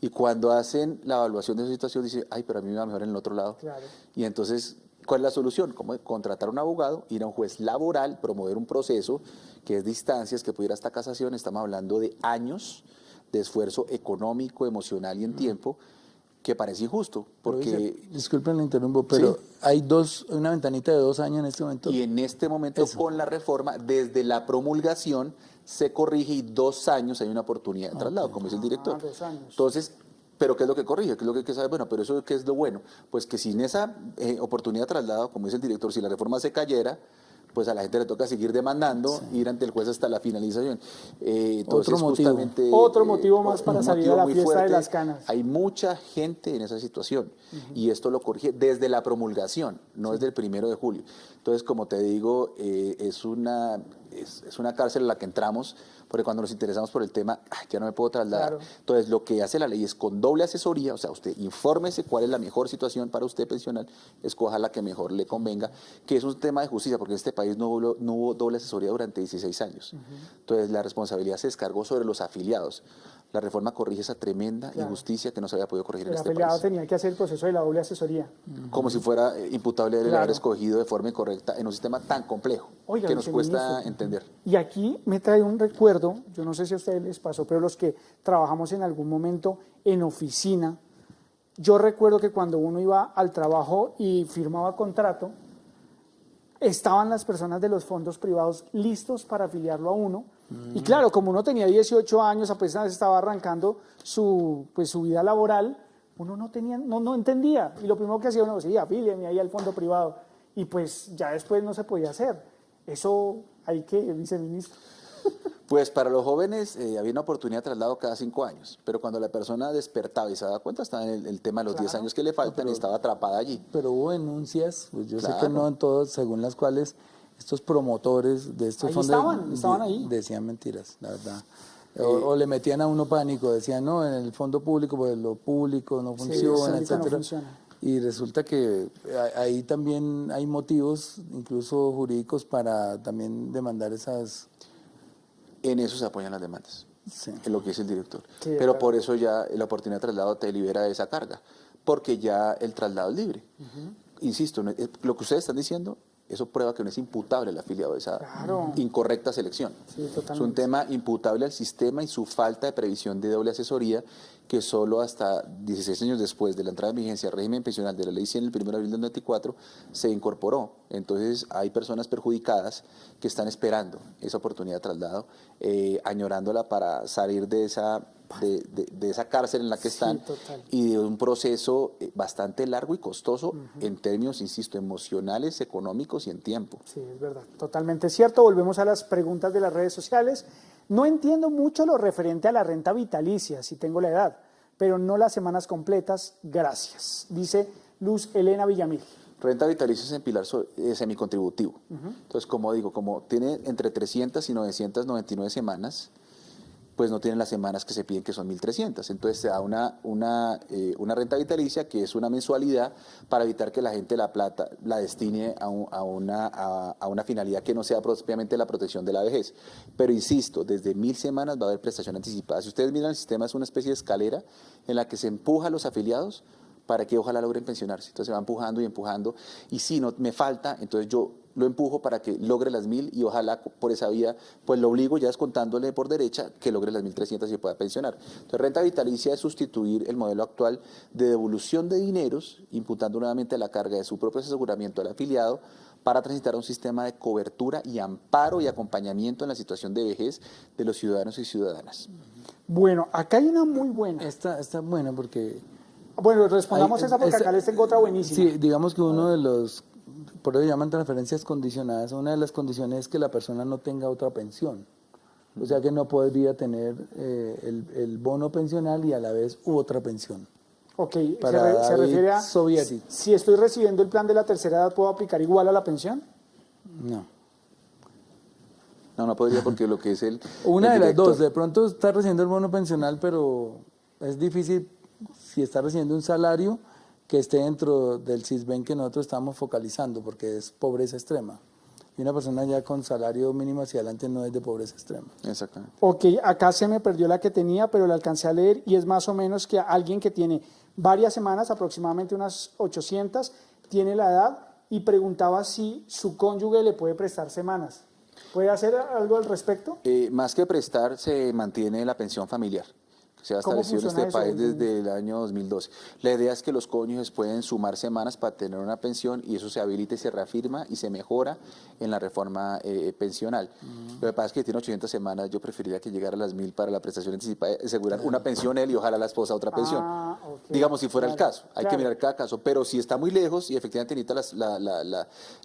Y cuando hacen la evaluación de su situación, dicen, ay, pero a mí me va mejor en el otro lado. Claro. Y entonces, ¿cuál es la solución? ¿Cómo? Contratar a un abogado, ir a un juez laboral, promover un proceso que es de instancias, que puede ir hasta casación. Estamos hablando de años de esfuerzo económico, emocional y en tiempo, que parece injusto, porque... Disculpen, le interrumpo, pero Sí. hay una ventanita de 2 años en este momento. Y en este momento, con la reforma, desde la promulgación, se corrige y 2 años hay una oportunidad de traslado, como dice el director. 2 años. Entonces, ¿pero qué es lo que corrige? ¿Qué es lo que hay que saber? Bueno, pero eso, ¿qué es lo bueno? Pues que sin esa oportunidad de traslado, como dice el director, si la reforma se cayera, pues a la gente le toca seguir demandando, ir ante el juez hasta la finalización. Entonces, Otro motivo. justamente, Otro motivo más para un salir motivo a la muy fiesta de fuerte. las canas. Hay mucha gente en esa situación y esto lo corrige desde la promulgación, no desde el 1 de julio. Entonces, como te digo, es una cárcel en la que entramos, porque cuando nos interesamos por el tema, ya no me puedo trasladar. Claro. Entonces, lo que hace la ley es con doble asesoría, o sea, usted infórmese cuál es la mejor situación para usted pensional, escoja la que mejor le convenga, que es un tema de justicia, porque en este país no hubo doble asesoría durante 16 años. Entonces, la responsabilidad se descargó sobre los afiliados. La reforma corrige esa tremenda Claro. injusticia que no se había podido corregir El en este afiliado país. tenía que hacer el proceso de la doble asesoría. Como si fuera imputable el Claro. haber escogido de forma incorrecta en un sistema tan complejo Oiga, que nos cuesta viceministro. entender. Y aquí me trae un recuerdo, yo no sé si a ustedes les pasó, pero los que trabajamos en algún momento en oficina, yo recuerdo que cuando uno iba al trabajo y firmaba contrato, estaban las personas de los fondos privados listos para afiliarlo a uno. Y claro, como uno tenía 18 años, apenas estaba arrancando su vida laboral, uno no entendía. Y lo primero que hacía uno, sí, afílieme ahí al fondo privado. Y pues ya después no se podía hacer. Eso hay que, viceministro. Pues para los jóvenes había una oportunidad de traslado cada 5 años, pero cuando la persona despertaba y se daba cuenta, estaba en el tema de los 10 años que le faltan y estaba atrapada allí. Pero hubo denuncias, pues yo sé Claro. que no en todos, según las cuales estos promotores de estos Ahí fondos estaban ahí. decían mentiras, la verdad. O le metían a uno pánico, decían, no, en el fondo público, pues lo público no funciona, solito no etcétera. funciona. Y resulta que ahí también hay motivos, incluso jurídicos, para también demandar esas... En eso se apoyan las demandas, Sí. en lo que dice el director. Sí, Pero claro. por eso ya la oportunidad de traslado te libera de esa carga, porque ya el traslado es libre. Insisto, lo que ustedes están diciendo, eso prueba que no es imputable el afiliado de esa Claro. incorrecta selección. Sí, totalmente. Es un tema imputable al sistema y su falta de previsión de doble asesoría, que solo hasta 16 años después de la entrada en vigencia del régimen pensional de la Ley 100, el 1 de abril del 94, se incorporó. Entonces hay personas perjudicadas que están esperando esa oportunidad de traslado, añorándola para salir de esa cárcel en la que Sí, están total. y de un proceso bastante largo y costoso en términos, insisto, emocionales, económicos y en tiempo. Sí, es verdad, totalmente cierto. Volvemos a las preguntas de las redes sociales. No entiendo mucho lo referente a la renta vitalicia, si tengo la edad, pero no las semanas completas, gracias. Dice Luz Elena Villamil. Renta vitalicia es en pilar semicontributivo. Entonces, como digo, como tiene entre 300 y 999 semanas, pues no tienen las semanas que se piden, que son 1.300. Entonces se da una renta vitalicia, que es una mensualidad para evitar que la gente la plata la destine a una finalidad que no sea propiamente la protección de la vejez. Pero insisto, desde 1.000 semanas va a haber prestación anticipada. Si ustedes miran el sistema, es una especie de escalera en la que se empuja a los afiliados para que ojalá logren pensionarse. Entonces se va empujando y empujando, y si no me falta, entonces yo lo empujo para que logre las 1.000 y ojalá por esa vía, pues lo obligo ya descontándole por derecha que logre las 1.300 y se pueda pensionar. Entonces renta vitalicia es sustituir el modelo actual de devolución de dineros, imputando nuevamente la carga de su propio aseguramiento al afiliado, para transitar a un sistema de cobertura y amparo y acompañamiento en la situación de vejez de los ciudadanos y ciudadanas. Bueno, acá hay una muy buena. Está buena porque... Bueno, respondamos Ay, esa porque acá les tengo otra buenísima. Sí, digamos que uno de los, por eso llaman transferencias condicionadas, una de las condiciones es que la persona no tenga otra pensión. O sea que no podría tener el bono pensional y a la vez otra pensión. Ok, Para se refiere a Soviético. si estoy recibiendo el plan de la tercera edad, ¿puedo aplicar igual a la pensión? No. No podría, porque lo que es Una el de las director- dos, de pronto está recibiendo el bono pensional, pero es difícil si está recibiendo un salario que esté dentro del CISBEN que nosotros estamos focalizando, porque es pobreza extrema. Y una persona ya con salario mínimo hacia adelante no es de pobreza extrema. Exactamente. Ok, acá se me perdió la que tenía, pero la alcancé a leer y es más o menos que alguien que tiene varias semanas, aproximadamente unas 800, tiene la edad y preguntaba si su cónyuge le puede prestar semanas. ¿Puede hacer algo al respecto? Más que prestar, se mantiene la pensión familiar, que se ha ¿Cómo establecido en funciona este eso? país desde el año 2012. La idea es que los cónyuges pueden sumar semanas para tener una pensión, y eso se habilita y se reafirma y se mejora en la reforma pensional. Lo que pasa es que tiene 800 semanas, yo preferiría que llegara a las 1.000 para la prestación anticipada, asegurar una pensión él y ojalá la esposa otra pensión. Ok, Digamos, si fuera el claro, caso, hay claro. que mirar cada caso, pero si está muy lejos y efectivamente necesita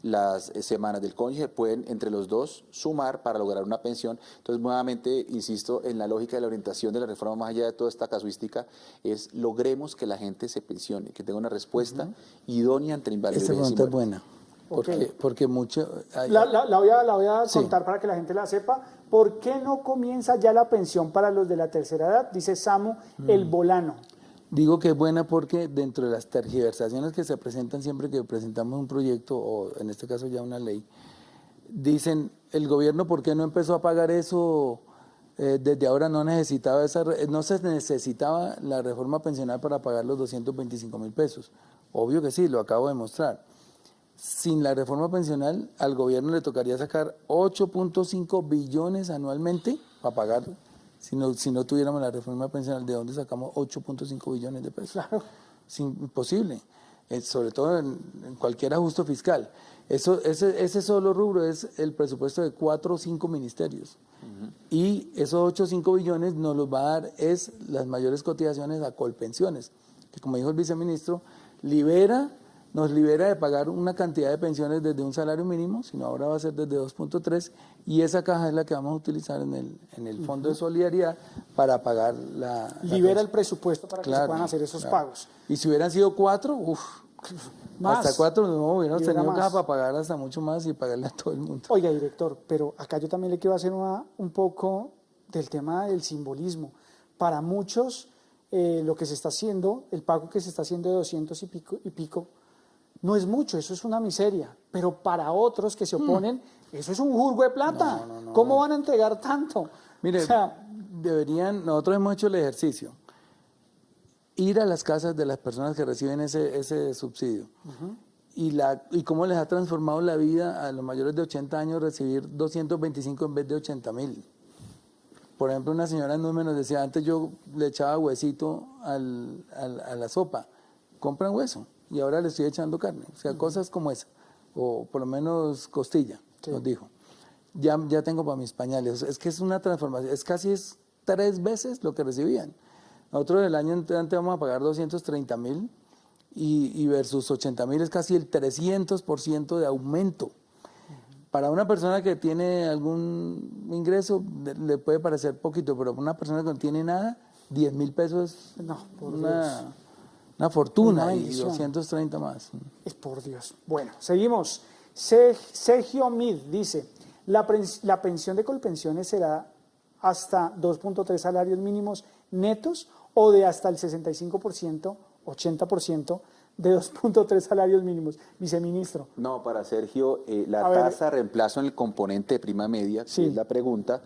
las semanas del cónyuge, pueden entre los dos sumar para lograr una pensión. Entonces, nuevamente, insisto, en la lógica de la orientación de la reforma, más allá de toda esta casuística, es logremos que la gente se pensione, que tenga una respuesta idónea ante la invalidez Esta y pregunta es muerte. buena, porque mucho... La voy a Sí. contar para que la gente la sepa. ¿Por qué no comienza ya la pensión para los de la tercera edad? Dice Samu El Bolano. Digo que es buena porque dentro de las tergiversaciones que se presentan siempre que presentamos un proyecto, o en este caso ya una ley, dicen, el gobierno, ¿por qué no empezó a pagar eso? Desde ahora no no se necesitaba la reforma pensional para pagar los 225.000 pesos. Obvio que sí, lo acabo de mostrar. Sin la reforma pensional, al gobierno le tocaría sacar 8.5 billones anualmente para pagar. Si no tuviéramos la reforma pensional, ¿de dónde sacamos 8.5 billones de pesos? Claro. Es imposible, sobre todo en cualquier ajuste fiscal. Ese solo rubro es el presupuesto de 4 o 5 ministerios. Y esos 8 o 5 billones nos los va a dar las mayores cotizaciones a Colpensiones, que como dijo el viceministro, nos libera de pagar una cantidad de pensiones desde un salario mínimo, sino ahora va a ser desde 2.3, y esa caja es la que vamos a utilizar en el Fondo de Solidaridad para pagar la Libera el presupuesto para que se Claro, puedan hacer esos claro. pagos. Y si hubieran sido 4, Más. hasta 4 no hubiéramos Libera tenido más. caja para pagar hasta mucho más y pagarle a todo el mundo. Oiga, director, pero acá yo también le quiero hacer un poco del tema del simbolismo. Para muchos, lo que se está haciendo, el pago que se está haciendo de 200 y pico, no es mucho, eso es una miseria. Pero para otros que se oponen, eso es un jurgo de plata. No. ¿Cómo van a entregar tanto? Mire, O sea, nosotros hemos hecho el ejercicio, ir a las casas de las personas que reciben ese subsidio y cómo les ha transformado la vida a los mayores de 80 años recibir 225 en vez de 80.000. Por ejemplo, una señora en Númenor nos decía, antes yo le echaba huesito a la sopa, compran hueso y ahora le estoy echando carne. O sea, cosas como esa, o por lo menos costilla, nos dijo. Ya tengo para mis pañales. Es que es una transformación, es 3 veces lo que recibían. Nosotros el año entrante vamos a pagar 230.000 y versus 80.000 es casi el 300% de aumento. Para una persona que tiene algún ingreso le puede parecer poquito, pero para una persona que no tiene nada, 10.000 pesos es una fortuna Una y bendición. 230 más. es por Dios. Bueno, seguimos. Sergio Mid dice, la pensión de Colpensiones será hasta 2.3 salarios mínimos netos o de hasta el 65%, 80% de 2.3 salarios mínimos. Viceministro. No, para Sergio, la A ver. tasa de reemplazo en el componente de prima media, Sí. que es la pregunta,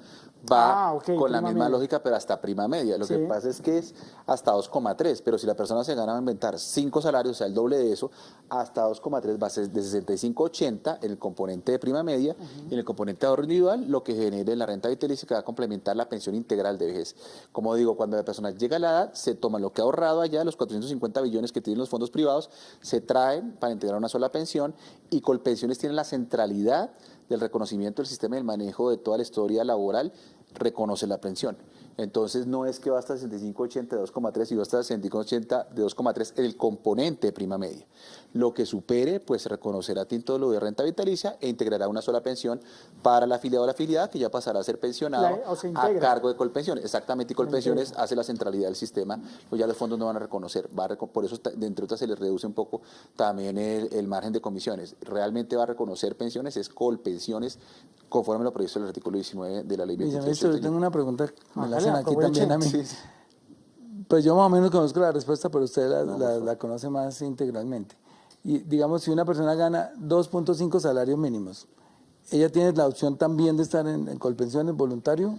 va Ok, con la prima misma media. lógica, pero hasta prima media. Lo Sí. que pasa es que es hasta 2,3, pero si la persona se gana a inventar 5 salarios, o sea, el doble de eso, hasta 2,3 va a ser de 65,80 en el componente de prima media y en el componente de ahorro individual, lo que genere la renta vitalicia que va a complementar la pensión integral de vejez. Como digo, cuando la persona llega a la edad, se toma lo que ha ahorrado allá, los 450 billones que tienen los fondos privados, se traen para integrar una sola pensión, y Colpensiones tiene la centralidad del reconocimiento del sistema del manejo de toda la historia laboral, reconoce la pensión. Entonces no es que va hasta 65,80 de 2,3 y va hasta 65,80 de 2,3 en el componente de prima media. Lo que supere, pues reconocerá título de renta vitalicia e integrará una sola pensión para el afiliado o la afiliada, que ya pasará a ser pensionado O se a integra. cargo de Colpensiones. Exactamente, y Colpensiones hace la centralidad del sistema, pues ya los fondos no van a reconocer. Por eso, entre otras, se les reduce un poco también el margen de comisiones. Realmente va a reconocer pensiones, es Colpensiones, conforme lo previsto en el artículo 19 de la ley 23. Viceministro, yo tengo una pregunta que me la Hágale, hacen aquí también a mí. Sí, sí. Pues yo más o menos conozco la respuesta, pero usted la conoce más integralmente. Y digamos, si una persona gana 2.5 salarios mínimos, ¿ella tiene la opción también de estar en Colpensiones voluntario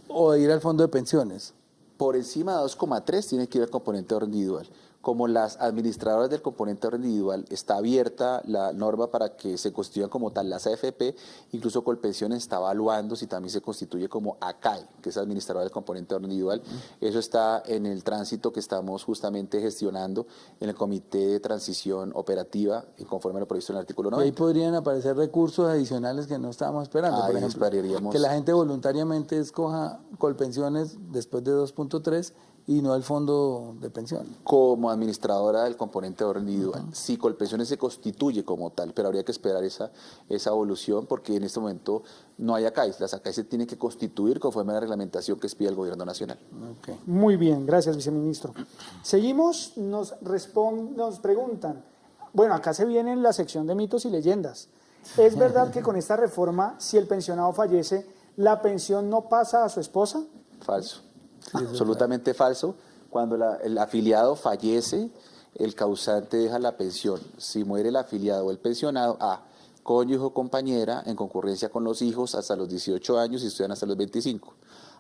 o de ir al fondo de pensiones? Por encima de 2,3 tiene que ir al componente de ahorro individual. Como las administradoras del componente de ahorro individual, está abierta la norma para que se constituyan como tal las AFP, incluso Colpensiones está evaluando si también se constituye como ACAI, que es administradora del componente de ahorro individual. Eso está en el tránsito que estamos justamente gestionando en el Comité de Transición Operativa, y conforme a lo previsto en el artículo Y ahí 90. podrían aparecer recursos adicionales que no estábamos esperando. Por Ahí ejemplo, esperaríamos. que la gente voluntariamente escoja Colpensiones después de 2.3 y no el fondo de pensión. Como administradora del componente de ahorro individual. Si Colpensiones se constituye como tal, pero habría que esperar esa evolución, porque en este momento no hay ACAIs. Las ACAIs se tienen que constituir conforme a la reglamentación que expide el Gobierno Nacional. Okay. Muy bien, gracias, viceministro. Seguimos, nos preguntan, bueno, acá se viene en la sección de mitos y leyendas. ¿Es verdad que con esta reforma, si el pensionado fallece, la pensión no pasa a su esposa? Falso. Absolutamente falso. Cuando el afiliado fallece, el causante deja la pensión. Si muere el afiliado o el pensionado, cónyuge o compañera en concurrencia con los hijos hasta los 18 años y estudian hasta los 25.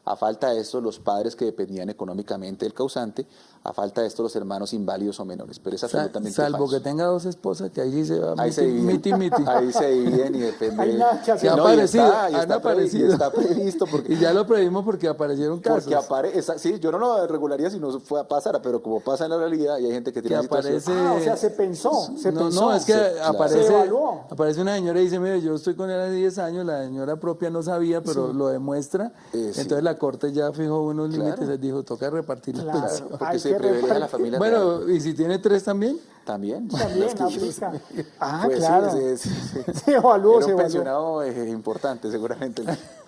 A falta de esto, los padres que dependían económicamente del causante. A falta de esto, los hermanos inválidos o menores. Pero es absolutamente Salvo falso. que tenga 2 esposas, que ahí sí se va Ahí se dividen. miti. Ahí se dividen y depende. Hay nada que hacer. Que ha No, aparecido, y han está aparecido. está previsto porque Y ya lo previmos porque aparecieron casos. porque sí, yo no lo regularía si no pasara, pero como pasa en la realidad y hay gente que tiene Que la situación. aparece- O sea, se pensó. No, es que Se evaluó. aparece una señora y dice, mire, yo estoy con él hace 10 años, la señora propia no sabía, pero lo demuestra. Sí. Entonces la Corte ya fijó unos límites, Claro. les dijo, toca repartir la Claro. pensión. Porque Hay se que privilegia a la familia real. Bueno, ¿y si tiene 3 también? También. También Las que yo- aplica. Ah, Pues sí, claro. sí. Se evaluó, Era se un evaluó. pensionado importante, seguramente.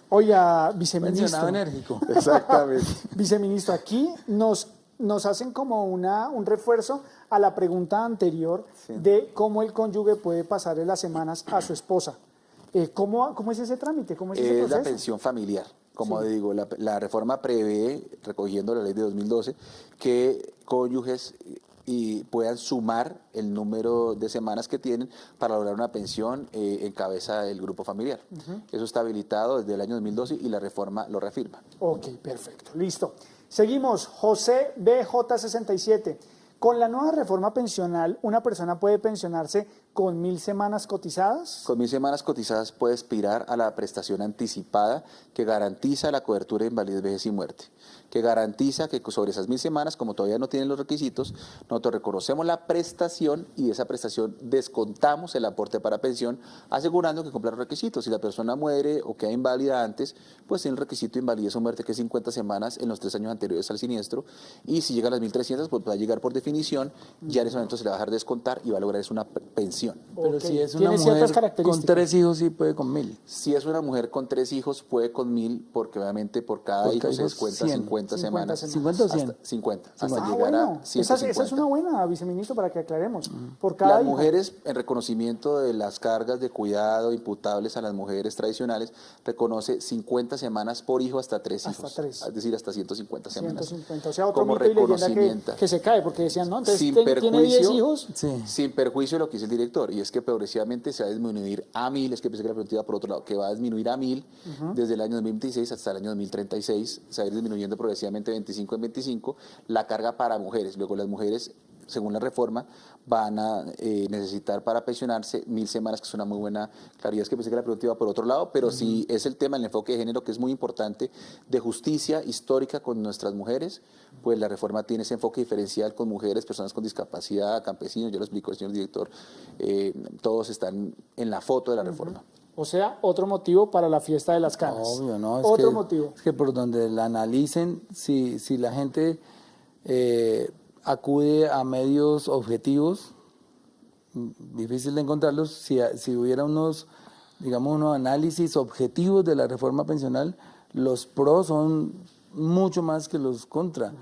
Oiga, Pensionado viceministro. enérgico. Exactamente. Viceministro, aquí nos hacen como un refuerzo a la pregunta anterior Sí. de cómo el cónyuge puede pasarle las semanas a su esposa. ¿Cómo es ese trámite? ¿Cómo es ese Es la proceso? pensión familiar. Como digo, la reforma prevé, recogiendo la ley de 2012, que cónyuges puedan sumar el número de semanas que tienen para lograr una pensión en cabeza del grupo familiar. Eso está habilitado desde el año 2012 y la reforma lo reafirma. Ok, perfecto, listo. Seguimos, José BJ67. Con la nueva reforma pensional, ¿una persona puede pensionarse con 1.000 semanas cotizadas? Con 1.000 semanas cotizadas puede aspirar a la prestación anticipada que garantiza la cobertura de invalidez, vejez y muerte, que garantiza que sobre esas 1.000 semanas, como todavía no tienen los requisitos, nosotros reconocemos la prestación y de esa prestación descontamos el aporte para pensión, asegurando que cumpla los requisitos. Si la persona muere o queda inválida antes, pues tiene el requisito de invalidez o muerte que es 50 semanas en los 3 años anteriores al siniestro, y si llega a las 1.300, pues va a llegar por definición, ya en ese momento se le va a dejar de descontar y va a lograr una pensión. Pero Ok, si es una tiene ciertas mujer con características. 3 hijos, sí puede con 1.000. Si es una mujer con 3 hijos, puede con 1.000, porque obviamente por cada Por hijo cada se hijo, descuenta 100. 50 semanas. 50 o 100. Hasta 50. Hasta Ah, llegar bueno, a esa 150. es una buena, viceministro, para que aclaremos. Por cada Las hijo. mujeres, en reconocimiento de las cargas de cuidado imputables a las mujeres tradicionales, reconoce 50 semanas por hijo hasta 3 Hasta hijos. 3. Es decir, hasta 150 semanas. 150, o sea, otro como mito y leyenda reconocimiento. que se cae, porque decían, no, entonces Sin tiene 10 perjuicio, hijos. Sí. sin perjuicio de lo que dice el director, y es que progresivamente se va a disminuir a 1.000, es que pensé que la pregunta iba por otro lado, que va a disminuir a 1.000 desde el año 2026 hasta el año 2036, se va a ir disminuyendo progresivamente 25 en 25 la carga para mujeres. Luego las mujeres, según la reforma, van a necesitar para pensionarse 1.000 semanas, que es una muy buena claridad. Es que pensé que la pregunta iba por otro lado, pero sí es el tema, el enfoque de género, que es muy importante, de justicia histórica con nuestras mujeres, pues la reforma tiene ese enfoque diferencial con mujeres, personas con discapacidad, campesinos, yo lo explico, señor director, todos están en la foto de la reforma. O sea, otro motivo para la fiesta de las canas. Obvio, ¿no? Otro motivo. Es que por donde la analicen, si la gente acude a medios objetivos, difícil de encontrarlos, si hubiera unos análisis objetivos de la reforma pensional, los pros son mucho más que los contra.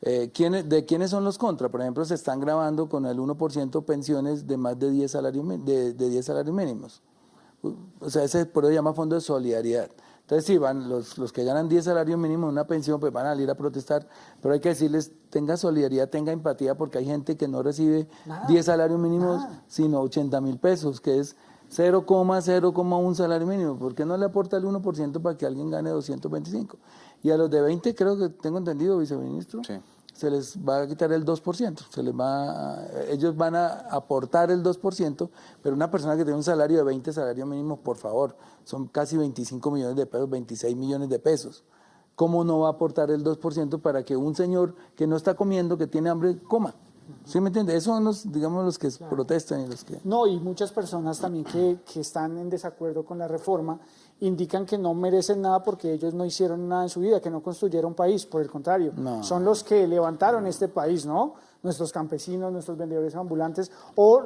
¿De quiénes son los contra? Por ejemplo, se están grabando con el 1% pensiones de más de 10 salarios, de 10 salarios mínimos. O sea, ese por eso se llama fondo de solidaridad. Entonces, sí, van los que ganan 10 salarios mínimos en una pensión, pues van a salir a protestar, pero hay que decirles, tenga solidaridad, tenga empatía, porque hay gente que no recibe 10 salarios mínimos, sino 80.000 pesos, que es 0,1 salario mínimo. ¿Por qué no le aporta el 1% para que alguien gane 225? Y a los de 20, creo que tengo entendido, viceministro, Sí. se les va a quitar el 2%, ellos van a aportar el 2%, pero una persona que tiene un salario de 20 salarios mínimos, por favor, son casi 25 millones de pesos, 26 millones de pesos. ¿Cómo no va a aportar el 2% para que un señor que no está comiendo, que tiene hambre, coma? ¿Sí me entiende? Esos son los que protestan y los que... No, y muchas personas también que están en desacuerdo con la reforma indican que no merecen nada porque ellos no hicieron nada en su vida, que no construyeron país, por el contrario, son los que levantaron este país, ¿no? Nuestros campesinos, nuestros vendedores ambulantes o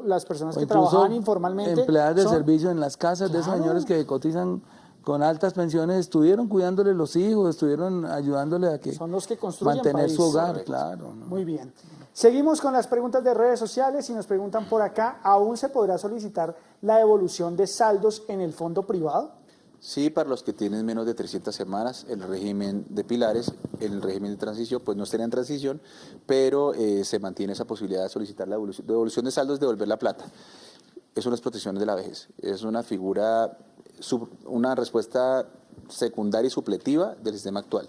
las personas que trabajaban informalmente. Empleadas de servicio en las casas de esos señores que cotizan con altas pensiones, estuvieron cuidándole los hijos, estuvieron ayudándole a que son los que construyen mantener país. su hogar, Correcto. claro. ¿no? Muy bien. Seguimos con las preguntas de redes sociales y nos preguntan por acá, ¿aún se podrá solicitar la devolución de saldos en el fondo privado? Sí, para los que tienen menos de 300 semanas, el régimen de pilares, el régimen de transición, pues no estaría en transición, pero se mantiene esa posibilidad de solicitar la devolución de saldos, devolver la plata. Es unas protecciones de la vejez, es una figura, una respuesta secundaria y supletiva del sistema actual.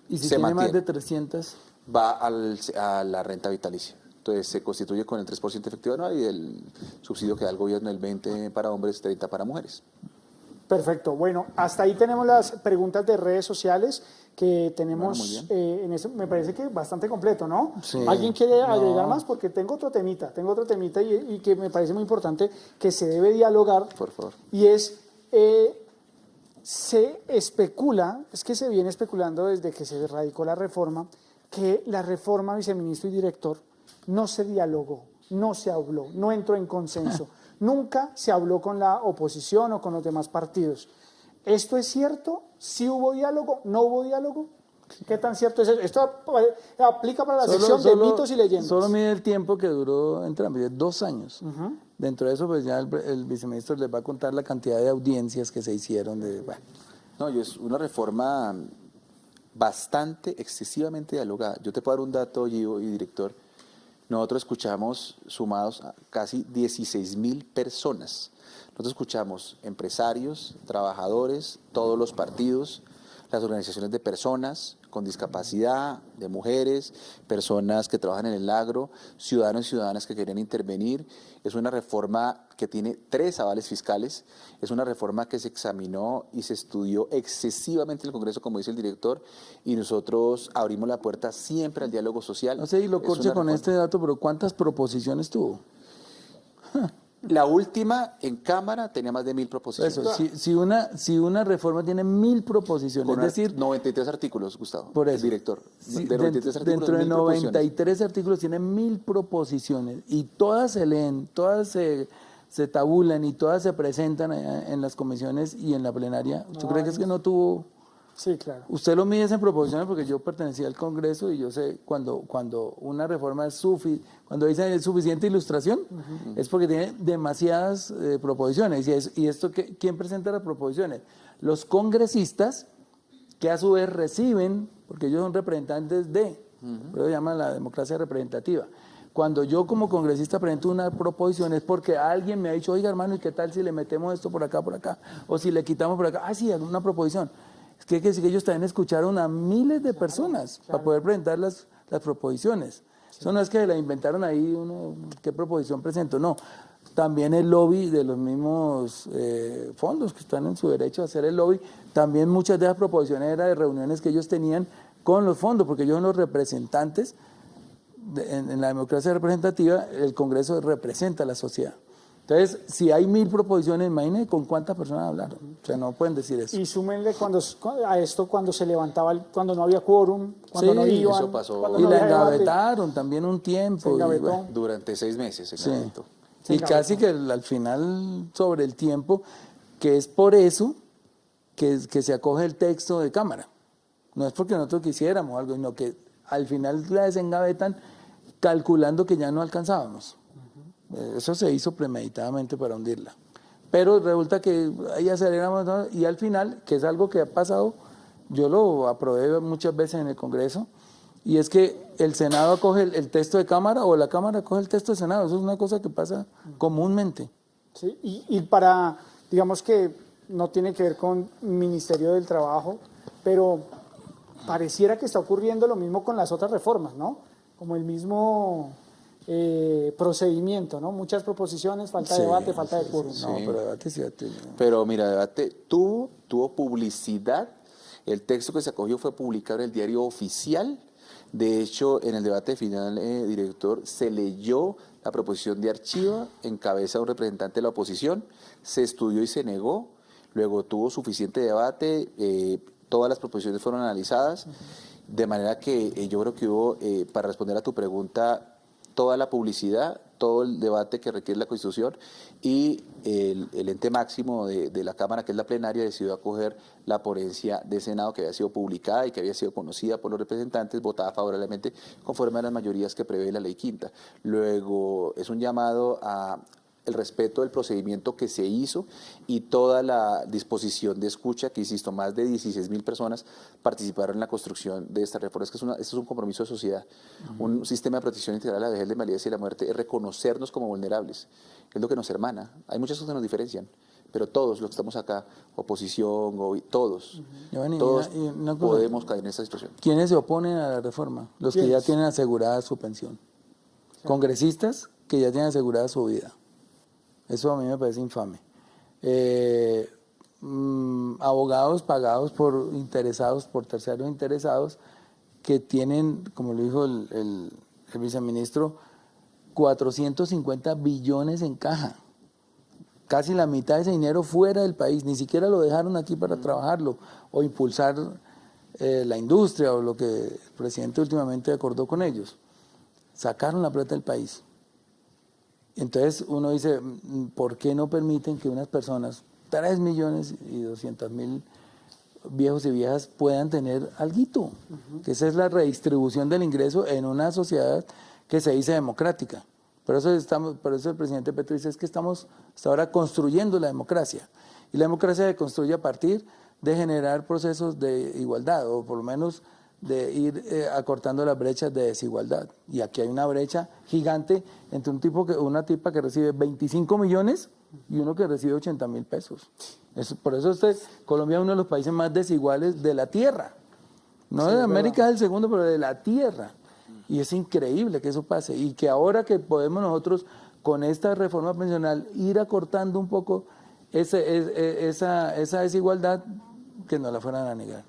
¿Y si se tiene mantiene. más de 300? Va a la renta vitalicia. Entonces se constituye con el 3% efectivo anual y el subsidio que da el gobierno, el 20% para hombres, 30% para mujeres. Perfecto. Bueno, hasta ahí tenemos las preguntas de redes sociales que tenemos Bueno, en eso. Me parece que bastante completo, ¿no? Sí. ¿Alguien quiere agregar más? Porque tengo otro temita y que me parece muy importante que se debe dialogar. Por favor. Y es, se especula, es que se viene especulando desde que se radicó la reforma, que la reforma, viceministro y director, no se dialogó, no se habló, no entró en consenso. Nunca se habló con la oposición o con los demás partidos. ¿Esto es cierto? ¿Sí hubo diálogo? ¿No hubo diálogo? ¿Qué tan cierto es eso? Esto aplica para la sección de mitos y leyendas. Solo mide el tiempo que duró en trámite, 2 años. Dentro de eso, pues ya el viceministro les va a contar la cantidad de audiencias que se hicieron. Bueno. No, y es una reforma bastante, excesivamente dialogada. Yo te puedo dar un dato, Gio y director. Nosotros escuchamos, sumados a casi 16.000 personas. Nosotros escuchamos empresarios, trabajadores, todos los partidos, las organizaciones de personas con discapacidad, de mujeres, personas que trabajan en el agro, ciudadanos y ciudadanas que querían intervenir. Es una reforma que tiene 3 avales fiscales, es una reforma que se examinó y se estudió excesivamente en el Congreso, como dice el director, y nosotros abrimos la puerta siempre al diálogo social. No sé, y lo corche con este dato, pero ¿cuántas proposiciones tuvo? La última en Cámara tenía más de 1.000 proposiciones. Eso, si una reforma tiene 1.000 proposiciones, Con es decir... 93 artículos, Gustavo, por eso, el director. Sí, de 93 artículos, dentro de 1.000 proposiciones. 93 artículos tiene 1.000 proposiciones y todas se leen, todas se tabulan y todas se presentan en las comisiones y en la plenaria. ¿Tú crees que es que no tuvo...? Sí, claro. Usted lo mide en proposiciones porque yo pertenecía al Congreso y yo sé cuando una reforma es cuando dicen es suficiente ilustración, es porque tiene demasiadas proposiciones. ¿Y esto quién presenta las proposiciones? Los congresistas, que a su vez reciben, porque ellos son representantes de, pero lo llaman la democracia representativa. Cuando yo como congresista presento una proposición es porque alguien me ha dicho, oiga hermano, ¿y qué tal si le metemos esto por acá? O si le quitamos por acá. Ah, sí, una proposición. Es que hay que decir que ellos también escucharon a miles de personas para poder presentar las proposiciones. Eso no es que la inventaron ahí, qué proposición presentó, no. También el lobby de los mismos fondos que están en su derecho a hacer el lobby, también muchas de esas proposiciones eran de reuniones que ellos tenían con los fondos, porque ellos son los representantes, en la democracia representativa, el Congreso representa a la sociedad. Entonces, si hay 1.000 proposiciones, imagínense con cuántas personas hablaron. O sea, no pueden decir eso. Y súmenle a esto cuando se levantaba, cuando no había quórum, cuando no iban. Eso pasó. No y la había debate. engavetaron también un tiempo. Se engavetó. Durante 6 meses se engavetó. Sí. Y casi que al final, sobre el tiempo, que es por eso que se acoge el texto de Cámara. No es porque nosotros quisiéramos algo, sino que al final la desengavetan calculando que ya no alcanzábamos. Eso se hizo premeditadamente para hundirla. Pero resulta que ahí aceleramos, ¿no? Y al final, que es algo que ha pasado, yo lo aprobé muchas veces en el Congreso, y es que el Senado acoge el texto de Cámara o la Cámara acoge el texto de Senado. Eso es una cosa que pasa comúnmente. Sí, y para, digamos que no tiene que ver con Ministerio del Trabajo, pero pareciera que está ocurriendo lo mismo con las otras reformas, ¿no? Como el mismo procedimiento, ¿no? Muchas proposiciones, falta de debate, falta de quórum. No, pero debate sí. Pero mira, debate tuvo publicidad. El texto que se acogió fue publicado en el diario oficial. De hecho, en el debate final, director, se leyó la proposición de archivo en cabeza de un representante de la oposición, se estudió y se negó, luego tuvo suficiente debate, todas las proposiciones fueron analizadas, de manera que yo creo que hubo, para responder a tu pregunta, toda la publicidad, todo el debate que requiere la Constitución, y el ente máximo de la Cámara, que es la plenaria, decidió acoger la ponencia de Senado que había sido publicada y que había sido conocida por los representantes, votada favorablemente conforme a las mayorías que prevé la ley quinta. Luego es un llamado a el respeto del procedimiento que se hizo y toda la disposición de escucha, que insisto, más de 16.000 personas participaron en la construcción de esta reforma. Es que esto es un compromiso de sociedad. Un sistema de protección integral a la vejez, la invalidez y la muerte es reconocernos como vulnerables, es lo que nos hermana. Hay muchas cosas que nos diferencian, pero todos los que estamos acá, oposición, todos podemos caer en esta situación. ¿Quiénes se oponen a la reforma? Los que ya tienen asegurada su pensión. Congresistas que ya tienen asegurada su vida. Eso a mí me parece infame. Abogados pagados por terceros interesados, que tienen, como lo dijo el viceministro, 450 billones en caja. Casi la mitad de ese dinero fuera del país. Ni siquiera lo dejaron aquí para trabajarlo o impulsar la industria o lo que el presidente últimamente acordó con ellos. Sacaron la plata del país. Entonces uno dice, ¿por qué no permiten que unas personas, 3.200.000 viejos y viejas, puedan tener alguito? Que esa es la redistribución del ingreso en una sociedad que se dice democrática. Por eso el presidente Petro dice, es que estamos hasta ahora construyendo la democracia. Y la democracia se construye a partir de generar procesos de igualdad, o por lo menos de ir acortando las brechas de desigualdad. Y aquí hay una brecha gigante entre una tipa que recibe 25 millones y uno que recibe 80.000 pesos. Por eso Colombia es uno de los países más desiguales de la tierra. No Sí, de América es el segundo, pero de la tierra. Y es increíble que eso pase. Y que ahora que podemos nosotros, con esta reforma pensional, ir acortando un poco esa desigualdad, que no la fueran a negar.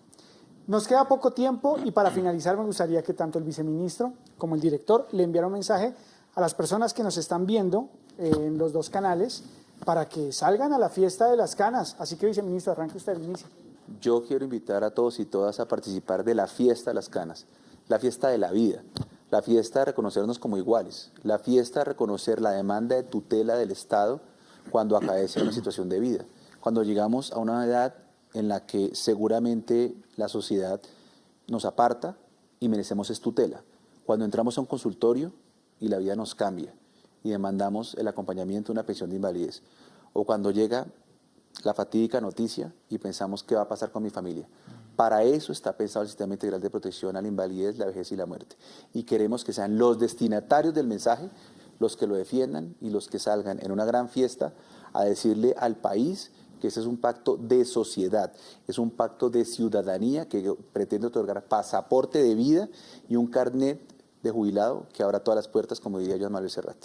Nos queda poco tiempo y para finalizar me gustaría que tanto el viceministro como el director le enviara un mensaje a las personas que nos están viendo en los dos canales para que salgan a la fiesta de las canas. Así que, viceministro, arranque usted el inicio. Yo quiero invitar a todos y todas a participar de la fiesta de las canas, la fiesta de la vida, la fiesta de reconocernos como iguales, la fiesta de reconocer la demanda de tutela del Estado cuando acaece una situación de vida, cuando llegamos a una edad en la que seguramente la sociedad nos aparta y merecemos es tutela. Cuando entramos a un consultorio y la vida nos cambia y demandamos el acompañamiento de una pensión de invalidez. O cuando llega la fatídica noticia y pensamos qué va a pasar con mi familia. Para eso está pensado el Sistema Integral de Protección a la Invalidez, la Vejez y la Muerte. Y queremos que sean los destinatarios del mensaje los que lo defiendan y los que salgan en una gran fiesta a decirle al país que ese es un pacto de sociedad, es un pacto de ciudadanía que pretende otorgar pasaporte de vida y un carnet de jubilado que abra todas las puertas, como diría Joan Manuel Serrat.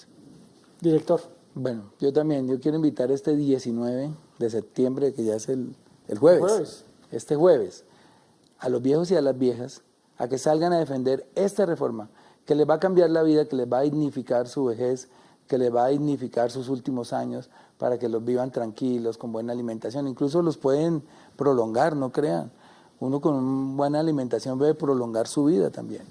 Director. Bueno, yo quiero invitar este 19 de septiembre, que ya es el jueves, este jueves, a los viejos y a las viejas, a que salgan a defender esta reforma, que les va a cambiar la vida, que les va a dignificar su vejez, que les va a dignificar sus últimos años, para que los vivan tranquilos, con buena alimentación. Incluso los pueden prolongar, no crean. Uno con una buena alimentación puede prolongar su vida también.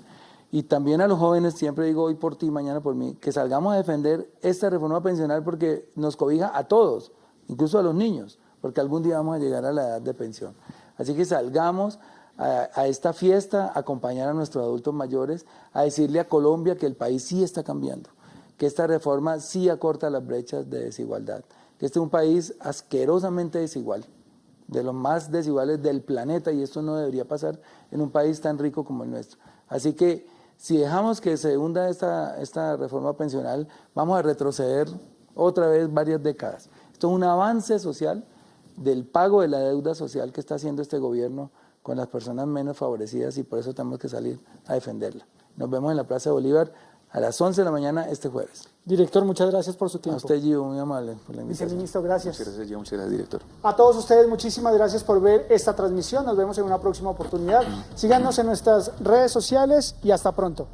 Y también a los jóvenes, siempre digo hoy por ti, mañana por mí, que salgamos a defender esta reforma pensional porque nos cobija a todos, incluso a los niños, porque algún día vamos a llegar a la edad de pensión. Así que salgamos a esta fiesta, a acompañar a nuestros adultos mayores, a decirle a Colombia que el país sí está cambiando, que esta reforma sí acorta las brechas de desigualdad, que este es un país asquerosamente desigual, de los más desiguales del planeta, y esto no debería pasar en un país tan rico como el nuestro. Así que si dejamos que se hunda esta reforma pensional, vamos a retroceder otra vez varias décadas. Esto es un avance social del pago de la deuda social que está haciendo este gobierno con las personas menos favorecidas, y por eso tenemos que salir a defenderla. Nos vemos en la Plaza de Bolívar a las 11 de la mañana este jueves. Director, muchas gracias por su tiempo. A usted, Gio, muy amable por la invitación. Viceministro, gracias. Muchas gracias, Gio, muchas gracias, director. A todos ustedes, muchísimas gracias por ver esta transmisión. Nos vemos en una próxima oportunidad. Síganos en nuestras redes sociales y hasta pronto.